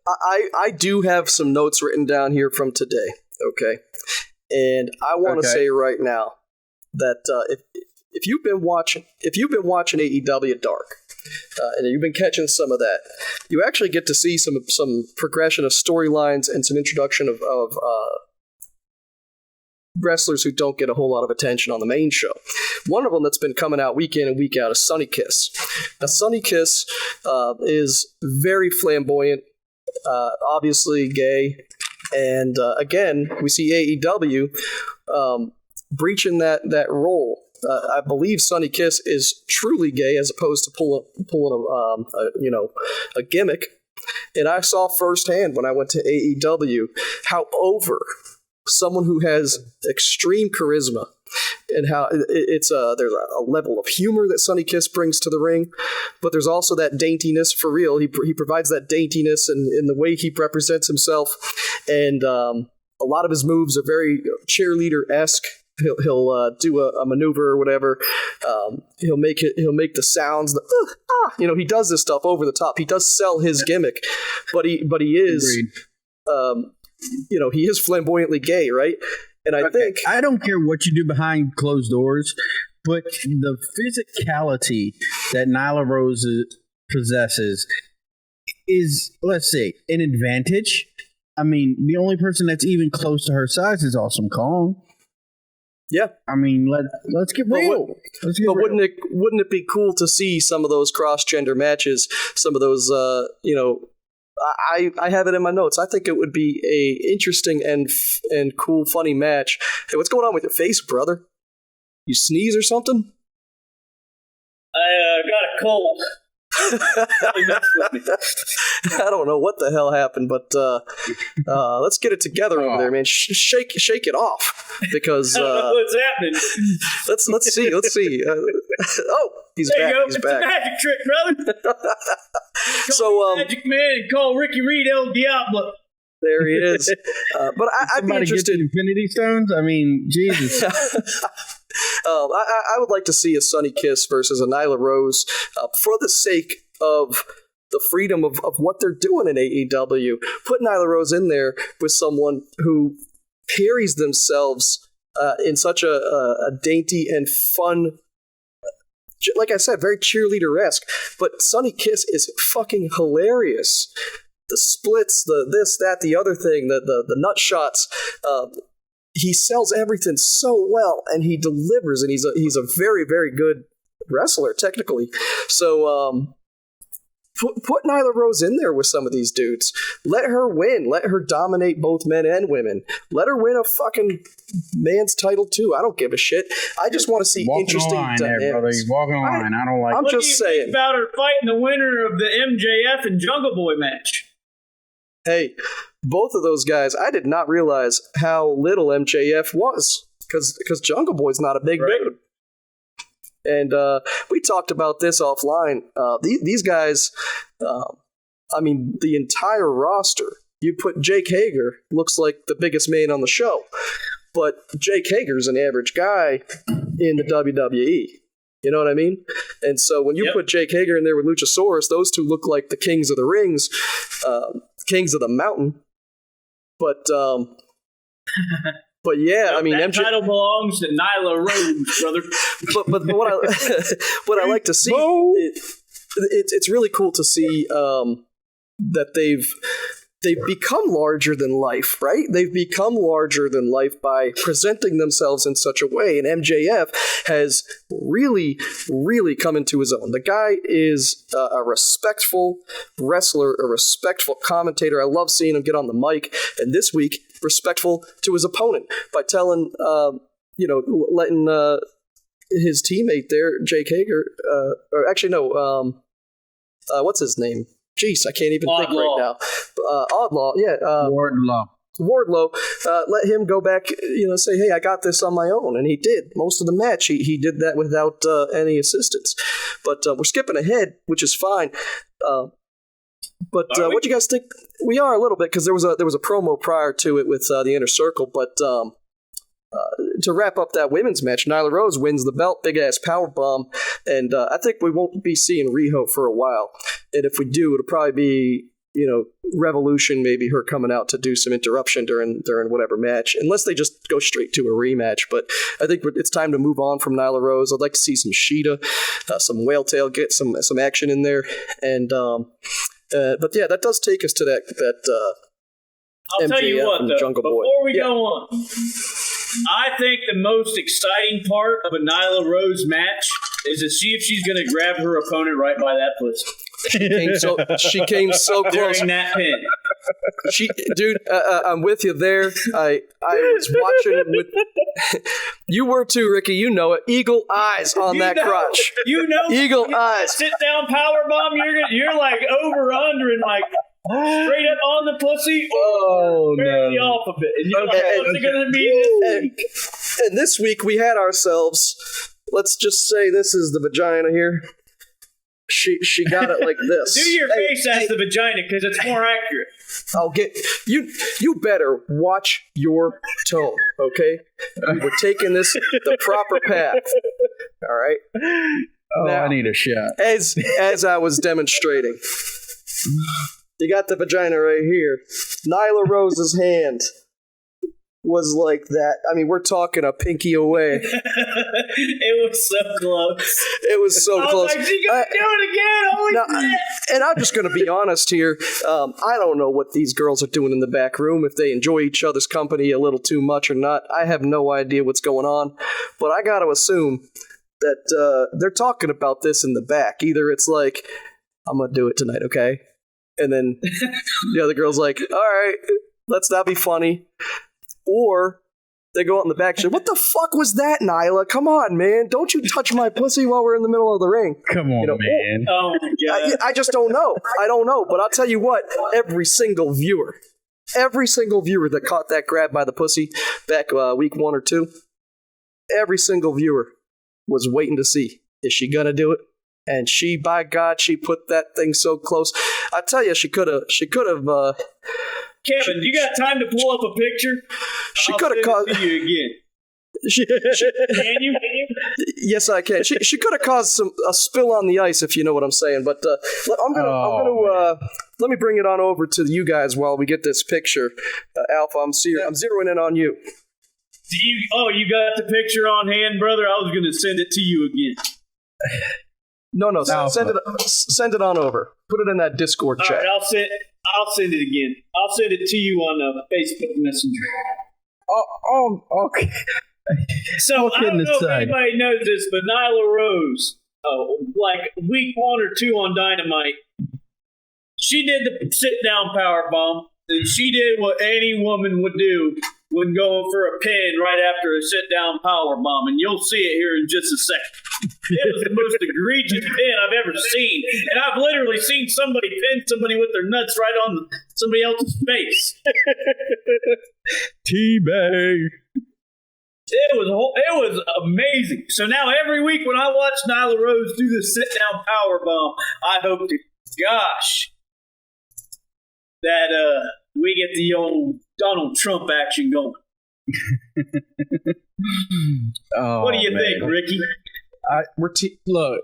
I do have some notes written down here from today, okay? And I want to say right now that if you've been watching AEW Dark, and you've been catching some of that, you actually get to see some progression of storylines and some introduction of wrestlers who don't get a whole lot of attention on the main show. One of them that's been coming out week in and week out is Sonny Kiss. Now, Sonny Kiss is very flamboyant, obviously gay, and again, we see AEW breaching that role. I believe Sonny Kiss is truly gay as opposed to pulling a gimmick. And I saw firsthand when I went to AEW how over someone who has extreme charisma and how there's a level of humor that Sonny Kiss brings to the ring, but there's also that daintiness for real. He provides that daintiness in the way he represents himself, and a lot of his moves are very cheerleader-esque. He'll do a maneuver or whatever. He'll make the sounds. He does this stuff over the top. He does sell his gimmick, but he is, he is flamboyantly gay, right? And I think I don't care what you do behind closed doors, but the physicality that Nyla Rose possesses is, let's say, an advantage. I mean, the only person that's even close to her size is Awesome Kong. Yeah, I mean, let's get real. But wouldn't it be cool to see some of those cross-gender matches? Some of those, I have it in my notes. I think it would be a interesting and cool, funny match. Hey, what's going on with your face, brother? You sneeze or something? I got a cold. I don't know what the hell happened, but let's get it together over there, man. Shake it off, because I don't know what's happening. let's see. Oh, he's there back. You go. He's it's back. a magic trick, brother. So, Magic Man, and call Ricky Reed El Diablo. there he is. But I'd be interested. Get the Infinity Stones. I mean, Jesus. I would like to see a Sunny Kiss versus a Nyla Rose for the sake of the freedom of what they're doing in AEW. Put Nyla Rose in there with someone who carries themselves in such a dainty and fun, like I said, very cheerleader-esque. But Sunny Kiss is fucking hilarious. The splits, the this, that, the other thing, the nut shots. He sells everything so well, and he delivers, and he's a very, very good wrestler, technically. So put Nyla Rose in there with some of these dudes. Let her win. Let her dominate both men and women. Let her win a fucking man's title, too. I don't give a shit. I just want to see interesting dynamics. There, brother. You're walking a line. I don't like I'm What just do you saying. think about her fighting the winner of the MJF and Jungle Boy match? Hey, both of those guys, I did not realize how little MJF was, because Jungle Boy's not a big dude. And we talked about this offline. These guys, I mean, the entire roster, you put Jake Hager, looks like the biggest man on the show, but Jake Hager's an average guy in the WWE. You know what I mean? And so when you put Jake Hager in there with Luchasaurus, those two look like the kings of the rings, kings of the mountain. But yeah, I mean, that title belongs to Nyla Rose, brother. but what I like to see, it's really cool to see that they've become larger than life, right? They've become larger than life by presenting themselves in such a way. And MJF has really, really come into his own. The guy is a respectful wrestler, a respectful commentator. I love seeing him get on the mic. And this week, respectful to his opponent by telling, letting his teammate there, Jake Hager, or actually, no, what's his name? Jeez, I can't even think right now. Oddlaw, yeah. Wardlow, let him go back, say, hey, I got this on my own. And he did. Most of the match, he did that without any assistance. But we're skipping ahead, which is fine. But what do you guys think? We are a little bit, because there was a promo prior to it with the Inner Circle. But to wrap up that women's match, Nyla Rose wins the belt, big-ass powerbomb. And I think we won't be seeing Riho for a while. And if we do, it'll probably be, Revolution, maybe her coming out to do some interruption during whatever match, unless they just go straight to a rematch. But I think it's time to move on from Nyla Rose. I'd like to see some Sheeta, some Whale Tail, get some action in there. And but yeah, that does take us to that I'll MJF tell you what, and the though, Jungle Boy. before we go on, I think the most exciting part of a Nyla Rose match is to see if she's going to grab her opponent right by that pussy. She came so close. During that pin. Dude, I'm with you there. I was watching with you were too, Ricky. You know it. Eagle eyes on that crotch. Eagle eyes. Sit down powerbomb. You're like over under and like straight up on the pussy or barely off of it. And you're like, what's it going to be this week? And this week we had ourselves. Let's just say this is the vagina here. She got it like this. Do your face as the vagina because it's more accurate. I'll get you. You better watch your tone, okay? We're taking this the proper path. All right. Now, I need a shot. As I was demonstrating, you got the vagina right here. Nyla Rose's hand was like that. I mean, we're talking a pinky away. It was so close. It was so I was close. like, she gonna do it again. Holy shit. And I'm just going to be honest here. I don't know what these girls are doing in the back room, if they enjoy each other's company a little too much or not. I have no idea what's going on. But I got to assume that they're talking about this in the back. Either it's like, I'm going to do it tonight, okay? And then the other girl's like, all right, let's not be funny. Or they go out in the back and say, what the fuck was that, Nyla? Come on, man. Don't you touch my pussy while we're in the middle of the ring. Come on, man. Oh my god. I just don't know. I don't know. But I'll tell you what, every single viewer that caught that grab by the pussy back week 1 or 2, every single viewer was waiting to see, is she going to do it? And she, by God, she put that thing so close. I tell you, she could have. Kevin, you got time to pull up a picture? She could have caused you again. Can you? Yes, I can. She could have caused a spill on the ice, if you know what I'm saying. But let me bring it on over to you guys while we get this picture. Alpha, I'm zeroing in on you. You got the picture on hand, brother? I was going to send it to you again. No, send it on over. Put it in that Discord chat. All right, I'll send it again. I'll send it to you on Facebook Messenger. Oh, okay. So I don't know if anybody knows this, but Nyla Rose, like week 1 or 2 on Dynamite, she did the sit-down power bomb, and she did what any woman would do when going for a pin right after a sit-down power bomb, and you'll see it here in just a second. It was the most egregious pin I've ever seen, and I've literally seen somebody pin somebody with their nuts right on somebody else's face. Teabag. It was amazing. So now every week when I watch Nyla Rose do the sit-down power bomb, I hope to gosh that we get the old Donald Trump action going. What do you think, Ricky? Look,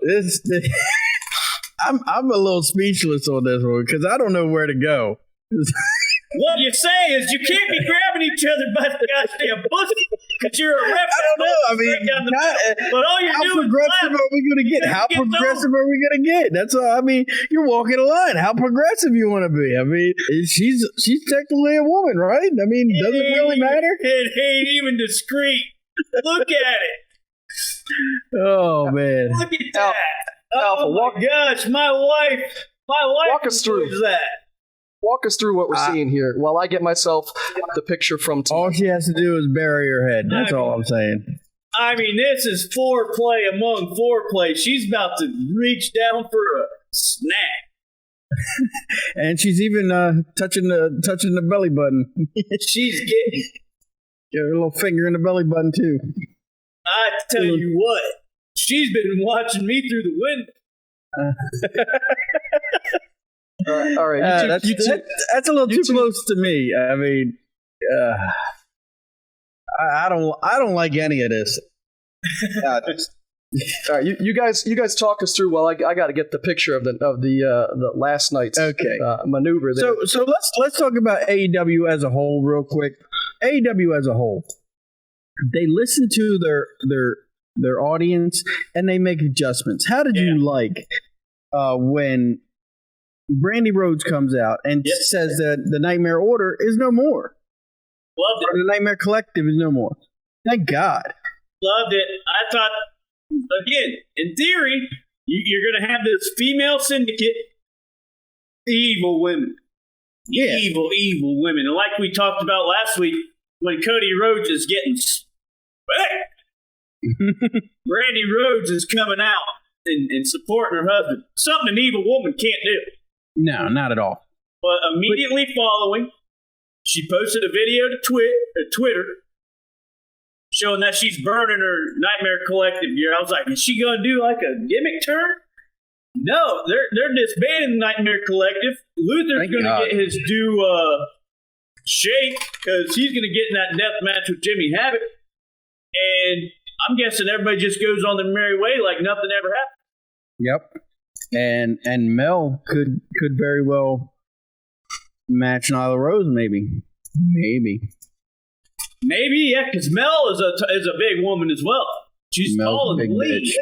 I'm a little speechless on this one because I don't know where to go. What you say is you can't be grabbing each other by the goddamn pussy because you're a ref. I don't know. I mean, but all you're how doing progressive are we going to get? How progressive are we going to get? That's all. I mean, you're walking a line. How progressive you want to be? I mean, she's technically a woman, right? I mean, does it really matter? It ain't even discreet. Look at it. Oh man! Look at that! Oh my gosh, my wife walk us through that. Walk us through what we're seeing here while I get myself the picture from tonight. All she has to do is bury her head. That's all I'm saying. I mean, this is foreplay among foreplay. She's about to reach down for a snack. And she's even touching the belly button. She's getting her little finger in the belly button too. I tell you what, she's been watching me through the window. All right. That's a little too close to me. I mean, I don't like any of this. All right, you guys talk us through while I got to get the picture of the last night's maneuver there. So let's talk about AEW as a whole real quick. AEW as a whole, they listen to their audience and they make adjustments. How did you like when Brandy Rhodes comes out and says that the Nightmare Order is no more? Loved it. Or the Nightmare Collective is no more. Thank God. Loved it. I thought, again, in theory, you're going to have this female syndicate, evil women. Yeah. Evil women. And like we talked about last week, when Cody Rhodes is getting Brandy Rhodes is coming out and supporting her husband. Something an evil woman can't do. No, not at all. But immediately following, she posted a video to Twitter showing that she's burning her Nightmare Collective gear. I was like, is she going to do like a gimmick turn? No, they're disbanding the Nightmare Collective. Luther's going to get his due shake because he's going to get in that death match with Jimmy Havoc. And I'm guessing everybody just goes on their merry way like nothing ever happened. Yep. And Mel could very well match Nyla Rose, maybe. Maybe, yeah, because Mel is a big woman as well. She's Mel's tall a and big lean. bitch.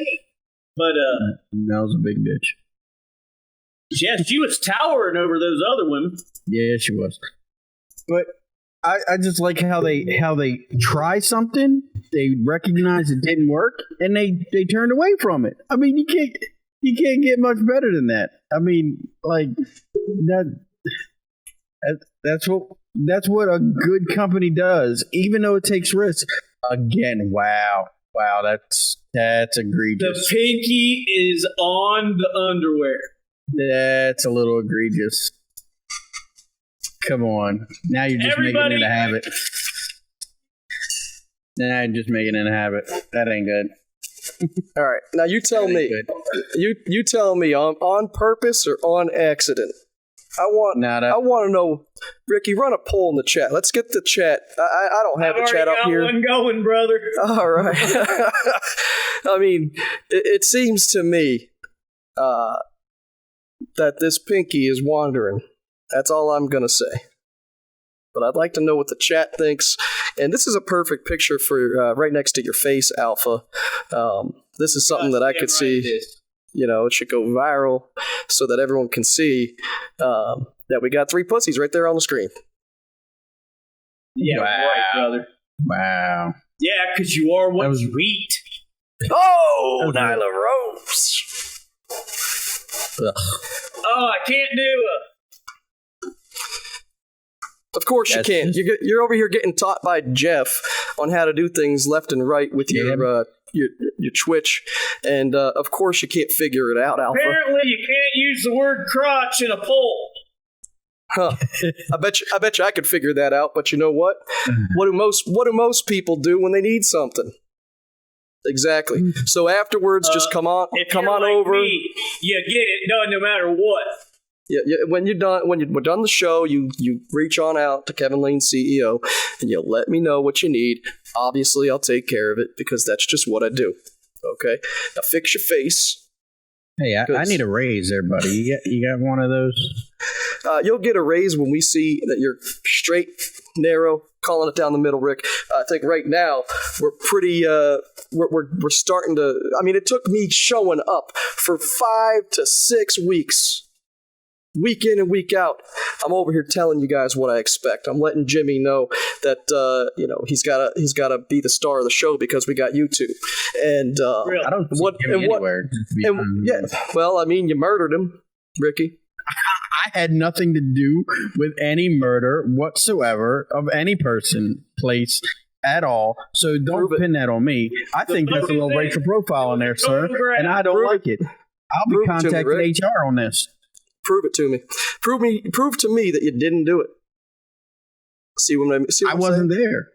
But, Mel's a big bitch. yeah, she was towering over those other women. Yeah, she was. But I just like how they try something, they recognize it didn't work, and they turned away from it. I mean, you can't get much better than that. I mean, like that's what a good company does, even though it takes risks. Again, wow, that's egregious. The pinky is on the underwear. That's a little egregious. Come on. Now you're just making it a habit. Now you're just making it a habit. That ain't good. All right, now you tell me. You tell me on purpose or on accident. I want to know, Ricky. Run a poll in the chat. Let's get the chat. I don't have the chat up here. I've already got one going, brother. All right. I mean, it seems to me that this pinky is wandering. That's all I'm going to say. But I'd like to know what the chat thinks. And this is a perfect picture for right next to your face, Alpha. This is something that I could see. You know, it should go viral so that everyone can see that we got 3 pussies right there on the screen. Yeah, right, brother. Wow. Yeah, because you are what you eat. Oh, Nyla Rose. Ugh. Oh, I can't do it. Of course you can't. You're over here getting taught by Jeff on how to do things left and right with your Twitch, and of course you can't figure it out, Alpha. Apparently, you can't use the word crotch in a poll. Huh. I bet you I could figure that out. But you know what? What do most people do when they need something? Exactly. So afterwards, just come on over. Me, you get it done no matter what. Yeah, when we're done the show, you reach on out to Kevin Lane, CEO, and you let me know what you need. Obviously, I'll take care of it because that's just what I do. Okay? Now fix your face. Hey, I need a raise there, buddy. You got one of those? You'll get a raise when we see that you're straight, narrow, calling it down the middle, Rick. I think right now we're pretty. We're starting to. I mean, it took me showing up for 5 to 6 weeks. Week in and week out, I'm over here telling you guys what I expect. I'm letting Jimmy know that he's gotta be the star of the show because we got YouTube. And I don't see Jimmy anywhere. Yeah, well, I mean, you murdered him, Ricky. I had nothing to do with any murder whatsoever of any person, place at all. So don't pin that on me. I think that's a little racial profile in there, sir, and I don't like it. I'll be contacting HR on this. Prove it to me. Prove to me that you didn't do it. See what I wasn't there.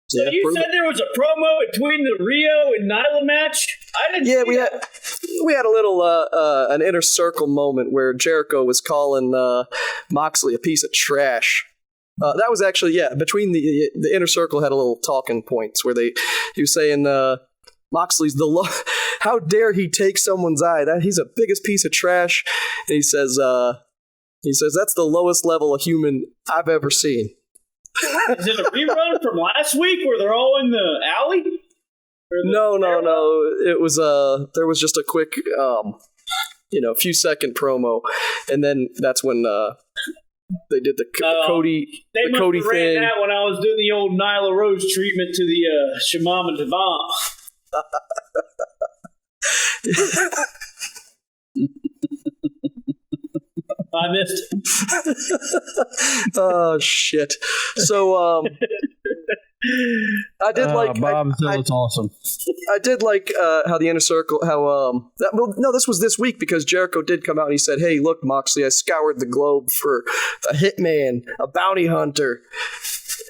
So yeah, you said there was a promo between the Rio and Nyla match? I didn't. Yeah, we had a little an inner circle moment where Jericho was calling Moxley a piece of trash. That was actually between the inner circle had a little talking points where he was saying Moxley's how dare he take someone's eye? That he's the biggest piece of trash. And he says that's the lowest level of human I've ever seen. Is it a rerun from last week where they're all in the alley? No. It was there was just a quick few second promo, and then that's when they did the Cody they the Cody must have ran thing. That when I was doing the old Nyla Rose treatment to the Shimama Devon. I missed it. Oh shit! So I did Bob Zill's awesome. I did like how the inner circle this was this week because Jericho did come out and he said, "Hey, look, Moxley, I scoured the globe for a hitman, a bounty hunter."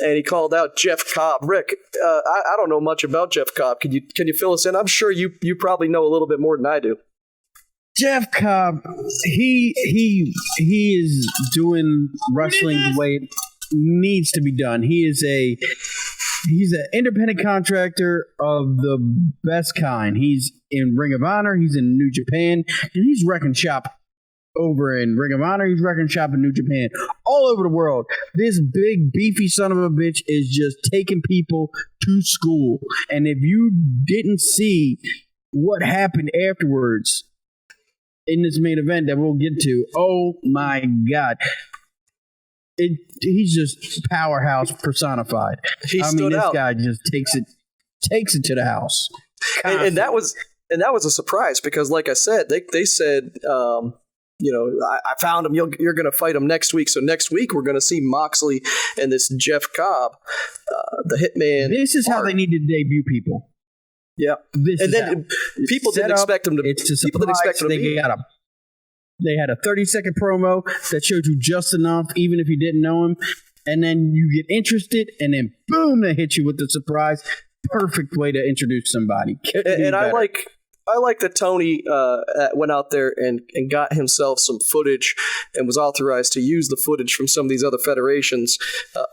And he called out Jeff Cobb. Rick, I don't know much about Jeff Cobb. Can you fill us in? I'm sure you probably know a little bit more than I do. Jeff Cobb, he is doing wrestling the way it needs to be done. He's an independent contractor of the best kind. He's in Ring of Honor. He's in New Japan, and he's wrecking shop over in Ring of Honor. He's wrecking shop in New Japan. All over the world. This big, beefy son of a bitch is just taking people to school. And if you didn't see what happened afterwards in this main event that we'll get to, oh my God. He's just powerhouse personified. He stood this out. guy just takes it to the house. And that was a surprise because, like I said, they said, I found him. You're going to fight him next week. So next week we're going to see Moxley and this Jeff Cobb, the Hitman. This is how they need to debut people. Yeah, people didn't expect him to. People didn't expect him to be. They had a 30-second promo that showed you just enough, even if you didn't know him, and then you get interested, and then boom, they hit you with the surprise. Perfect way to introduce somebody. And I like that Tony went out there and got himself some footage and was authorized to use the footage from some of these other federations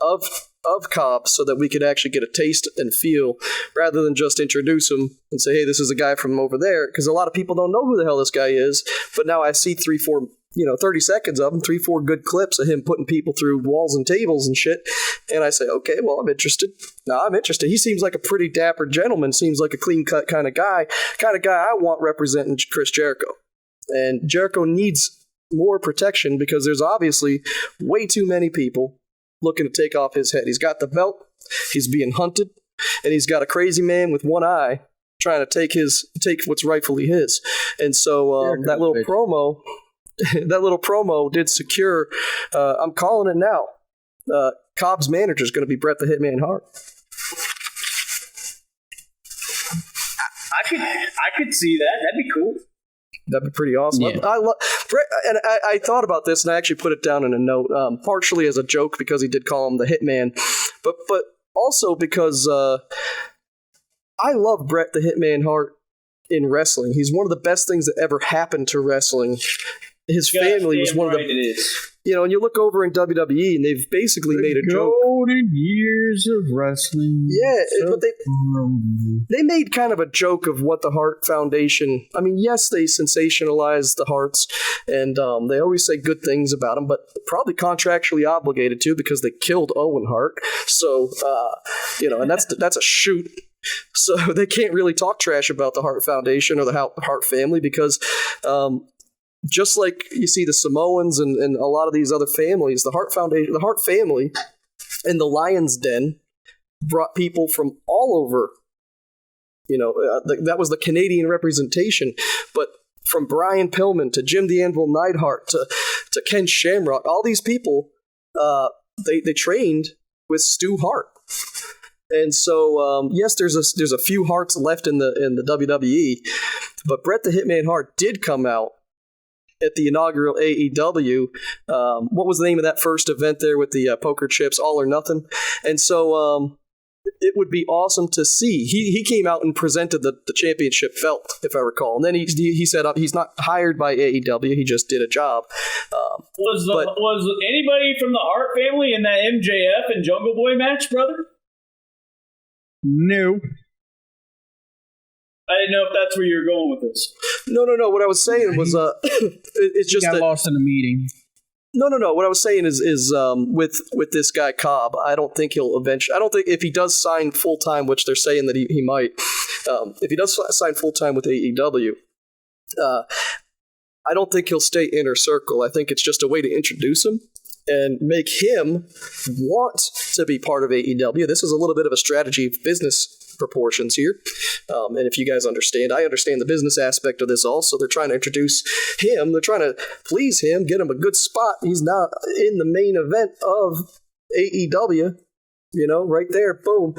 of Cobb so that we could actually get a taste and feel rather than just introduce him and say, hey, this is a guy from over there, because a lot of people don't know who the hell this guy is. But now I see 30 seconds of him, 3-4 good clips of him putting people through walls and tables and shit. And I say, okay, well, I'm interested. No, I'm interested. He seems like a pretty dapper gentleman, seems like a clean-cut kind of guy I want representing Chris Jericho. And Jericho needs more protection because there's obviously way too many people looking to take off his head. He's got the belt, he's being hunted, and he's got a crazy man with one eye trying to take what's rightfully his. And so that little promo did secure, I'm calling it now, Cobb's manager is going to be Bret the Hitman Hart. I could see that. That'd be cool. That'd be pretty awesome. Yeah. I love Bret, and I thought about this, and I actually put it down in a note, partially as a joke because he did call him the Hitman, but also because I love Bret the Hitman Hart in wrestling. He's one of the best things that ever happened to wrestling. His family was one of the. And you look over in WWE, and they've basically made a joke. Golden years of wrestling. Yeah, but they made kind of a joke of what the Hart Foundation. I mean, yes, they sensationalize the Harts, and they always say good things about them, but probably contractually obligated to because they killed Owen Hart. So, and that's a shoot. So they can't really talk trash about the Hart Foundation or the Hart family because. Just like you see the Samoans and a lot of these other families, the Hart Foundation, the Hart family, and the Lion's Den brought people from all over. That was the Canadian representation, but from Brian Pillman to Jim the Anvil Neidhart to Ken Shamrock, all these people, they trained with Stu Hart. And so, yes, there's a few Harts left in the WWE, but Bret the Hitman Hart did come out at the inaugural AEW. What was the name of that first event there with the poker chips, All or Nothing? And so it would be awesome to see. He came out and presented the championship belt, if I recall. And then he said he's not hired by AEW. He just did a job. Was anybody from the Hart family in that MJF and Jungle Boy match, brother? No. I didn't know if that's where you were going with this. No. What I was saying was, it's just got lost in the meeting. No. What I was saying is with this guy Cobb, I don't think he'll eventually. I don't think if he does sign full time, which they're saying that he might. If he does sign full time with AEW, I don't think he'll stay Inner Circle. I think it's just a way to introduce him and make him want to be part of AEW. This is a little bit of a strategy of business proportions here. And if you guys understand, I understand the business aspect of this also. They're trying to introduce him. They're trying to please him, get him a good spot. He's now in the main event of AEW, right there, boom.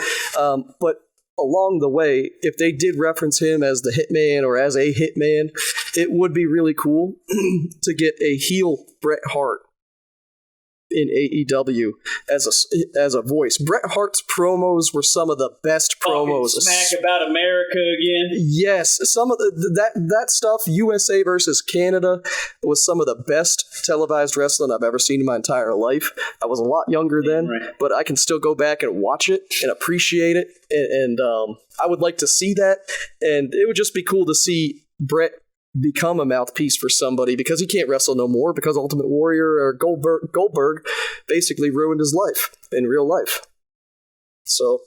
But along the way, if they did reference him as the Hitman or as a Hitman, it would be really cool to get a heel Bret Hart in AEW as a voice. Bret Hart's promos were some of the best promos. Smack about America again. Yes, some of that stuff. USA versus Canada was some of the best televised wrestling I've ever seen in my entire life. I was a lot younger then, but I can still go back and watch it and appreciate it. And I would like to see that. And it would just be cool to see Bret become a mouthpiece for somebody because he can't wrestle no more because Ultimate Warrior or Goldberg basically ruined his life in real life. So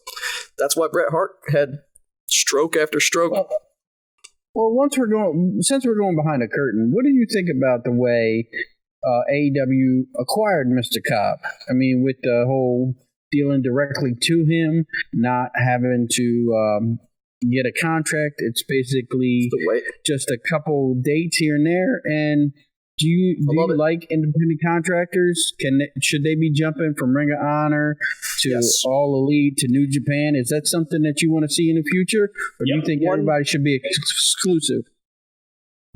that's why Bret Hart had stroke after stroke. Well, since we're going behind the curtain, what do you think about the way AEW acquired Mr. Cobb? I mean, with the whole dealing directly to him, not having to get a contract. It's basically just a couple dates here and there. And do you like independent contractors? Should they be jumping from Ring of Honor to All Elite to New Japan? Is that something that you want to see in the future, or do you think everybody should be exclusive?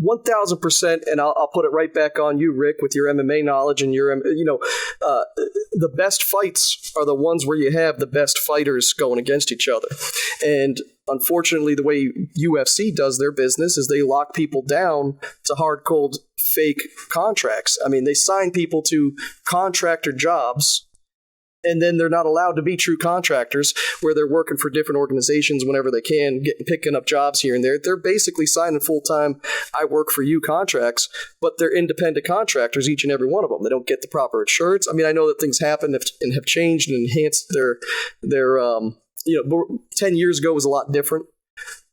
1,000%, and I'll put it right back on you, Rick, with your MMA knowledge and your, the best fights are the ones where you have the best fighters going against each other. And unfortunately, the way UFC does their business is they lock people down to hard, cold, fake contracts. I mean, they sign people to contractor jobs, and then they're not allowed to be true contractors where they're working for different organizations whenever they can, picking up jobs here and there. They're basically signing full-time, I work for you contracts, but they're independent contractors, each and every one of them. They don't get the proper insurance. I mean, I know that things happen and have changed and enhanced their 10 years ago was a lot different.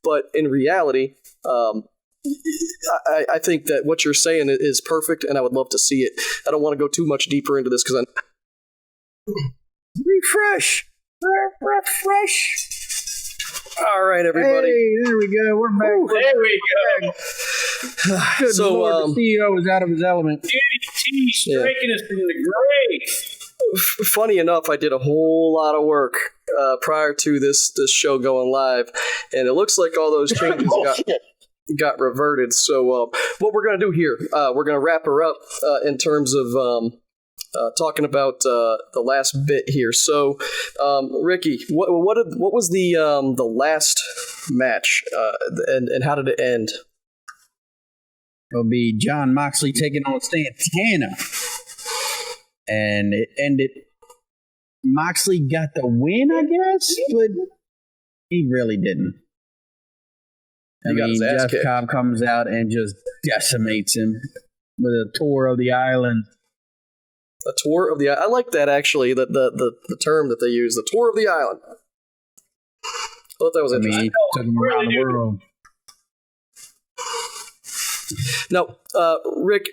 But in reality, I think that what you're saying is perfect, and I would love to see it. I don't want to go too much deeper into this because Refresh. All right, everybody. Hey, there we go. We're back. There we go. Good Lord, the CEO is out of his element. DDT striking us from the grave. Funny enough, I did a whole lot of work prior to this show going live, and it looks like all those changes got reverted. So what we're going to do here, we're going to wrap her up in terms of talking about the last bit here. So, Ricky, what was the last match, and how did it end? It'll be John Moxley taking on Santana, and it ended. Moxley got the win, I guess, but he really didn't. Jeff Cobb comes out and just decimates him with a tour of the island. A tour of the island. I like that, actually, the term that they use, the tour of the island. I thought that was interesting. He took him around the world. Now, Rick,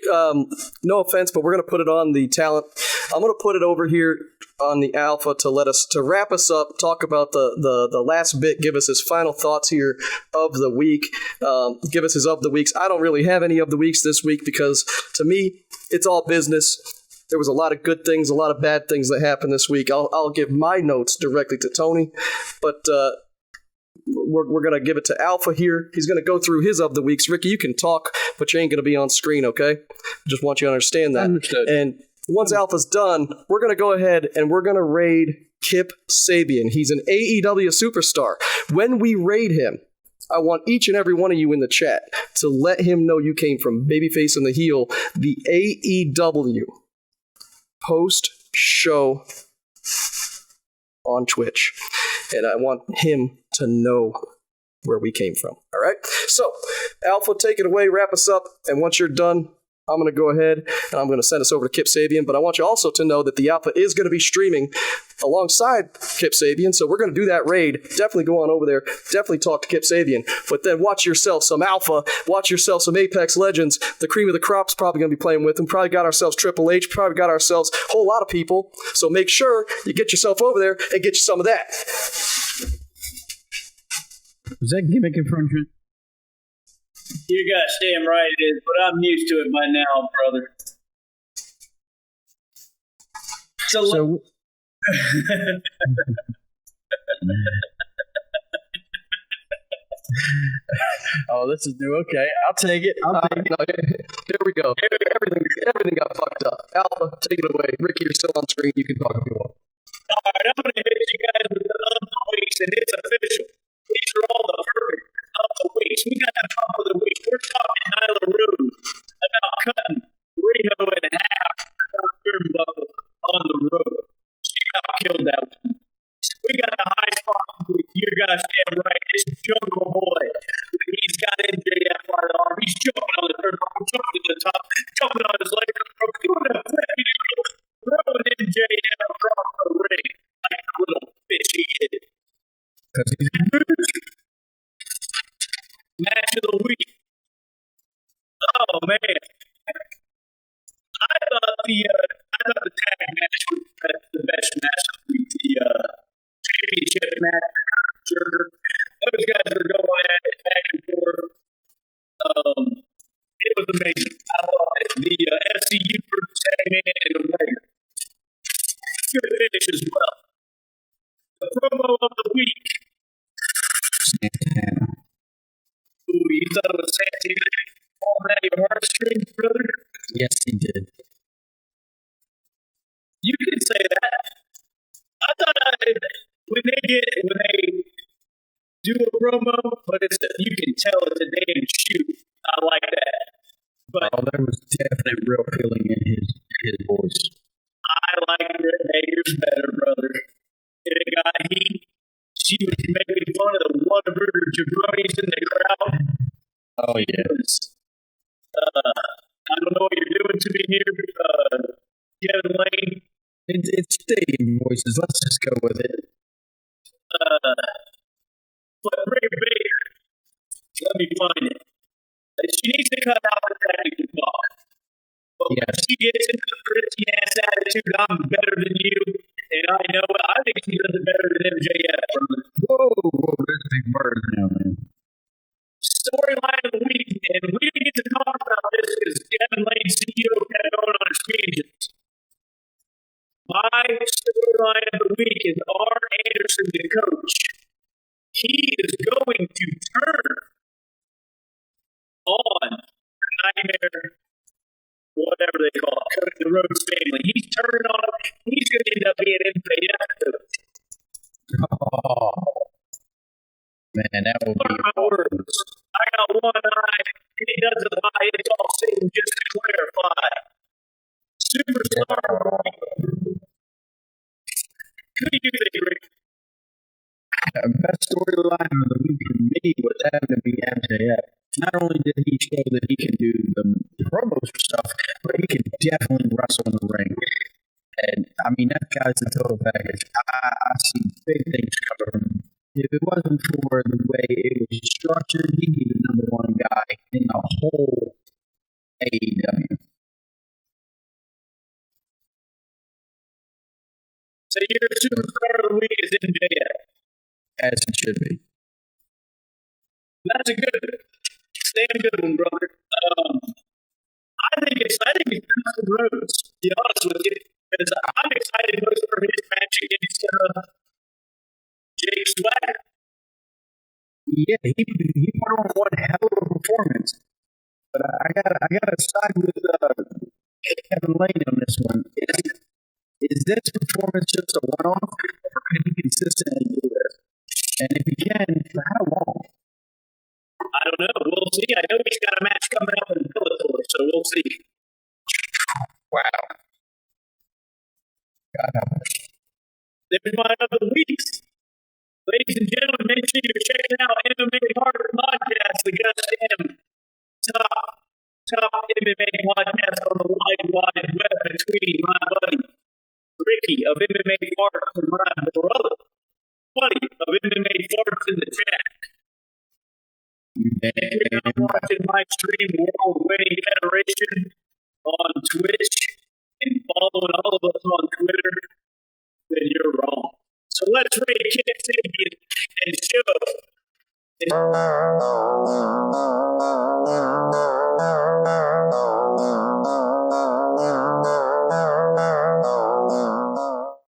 no offense, but we're going to put it on the talent. I'm going to put it over here on the Alpha to wrap us up, talk about the last bit, give us his final thoughts here of the week, give us his of the weeks. I don't really have any of the weeks this week because, to me, it's all business. There was a lot of good things, a lot of bad things that happened this week. I'll give my notes directly to Tony, but we're going to give it to Alpha here. He's going to go through his of the weeks. Ricky, you can talk, but you ain't going to be on screen, okay? Just want you to understand that. Understood. And once Alpha's done, we're going to go ahead and we're going to raid Kip Sabian. He's an AEW superstar. When we raid him, I want each and every one of you in the chat to let him know you came from Babyface and the Heel, the AEW post-show on Twitch. And I want him to know where we came from. All right? So, Alpha, take it away, wrap us up, and once you're done, I'm going to go ahead and I'm going to send us over to Kip Sabian, but I want you also to know that the Alpha is going to be streaming alongside Kip Sabian, so we're going to do that raid. Definitely go on over there. Definitely talk to Kip Sabian, but then watch yourself some Alpha, watch yourself some Apex Legends. The cream of the crop's probably going to be playing with them. Probably got ourselves Triple H, probably got ourselves a whole lot of people, so make sure you get yourself over there and get you some of that. Was that gimmick infringement? You guys damn right it is, but I'm used to it by now, brother. So oh, this is new. Okay, I'll take it. Here we go. Everything got fucked up. Alpha, take it away. Ricky, you're still on screen. You can talk if you want. All right, I'm going to hit you guys with the of the weeks, and it's official. These are all the perfect of the weeks. We got the top of the week. We're talking Nyla Rose about cutting Rio in half about turnbuckle on the road. She got killed that one. We got the high spot of the week. You guys damn right. It's Jungle Boy. He's got MJF on the arm. He's jumping on Because he's Match of the week. Oh man, I thought the tag match was the best match of the week. The championship match. Sure, those guys were going at it back and forth. It was amazing. I love it. The SCU versus Hangman and Omega. Good finish as well. The promo of the week. Santana. Ooh, you thought it was Santana pulling out your heartstrings, brother? Yes, he did. You can say that. I thought when they do a promo, but you can tell it's a damn shoot. I like that. But there was definite real feeling in his voice. I like Britt Baker's better, brother. It got heat. She was making fun of the Whataburger jabronis in the crowd. Oh, yeah. I don't know what you're doing to me here, Kevin Lane. It's stadium voices. Let's just go with it. But Britt Baker, let me find it. She needs to cut out the technical talk. But when she gets into the pretty ass attitude, I'm better than you, and I know it. I think she does it better than MJF, brother. Whoa, that's big words now, man. Storyline of the week, and we didn't get to talk about this because Kevin Lane, CEO, kept going on his tangents. My storyline of the week is R. Anderson, the coach. He is going to turn on Nightmare, whatever they call it, Cody the Rhodes family. He's turning on him. He's going to end up being MJF coach. Oh, man, that would be my words. I got one eye. He doesn't lie. It's all seen, just to clarify. Superstar. Who do you think, Rick? Best storyline of the week for me was having to be MJF. Not only did he show that he can do the promos for stuff, but he can definitely wrestle in the ring. And I mean, that guy's a total package. I see big things coming from him. If it wasn't for the way it was structured, he'd be the number one guy in the whole AEW. So your superstar of the week is MJF. As it should be. That's a damn good one, brother. I think it's Dustin Rhodes, to be honest with you, because I'm excited most for his match against Jake Swagger. Yeah, he put on one hell of a performance. But I gotta side with Kevin Lane on this one. Is this performance just a one-off, or can he consistently do this? And if he can, for how long? I don't know. We'll see. I know he's got a match coming up in Bellator, so we'll see. Wow. God help us. There's my other weeks. Ladies and gentlemen, make sure you're checking out MMA Harder Podcast, the goddamn top MMA podcast on the wide web between my buddy Ricky of MMA Farts and my brother buddy of MMA Farts in the chat. And if you're not watching my stream, World Winning Federation on Twitch and following all of us on Twitter, then you're wrong. So let's rate Kid Sabian and show.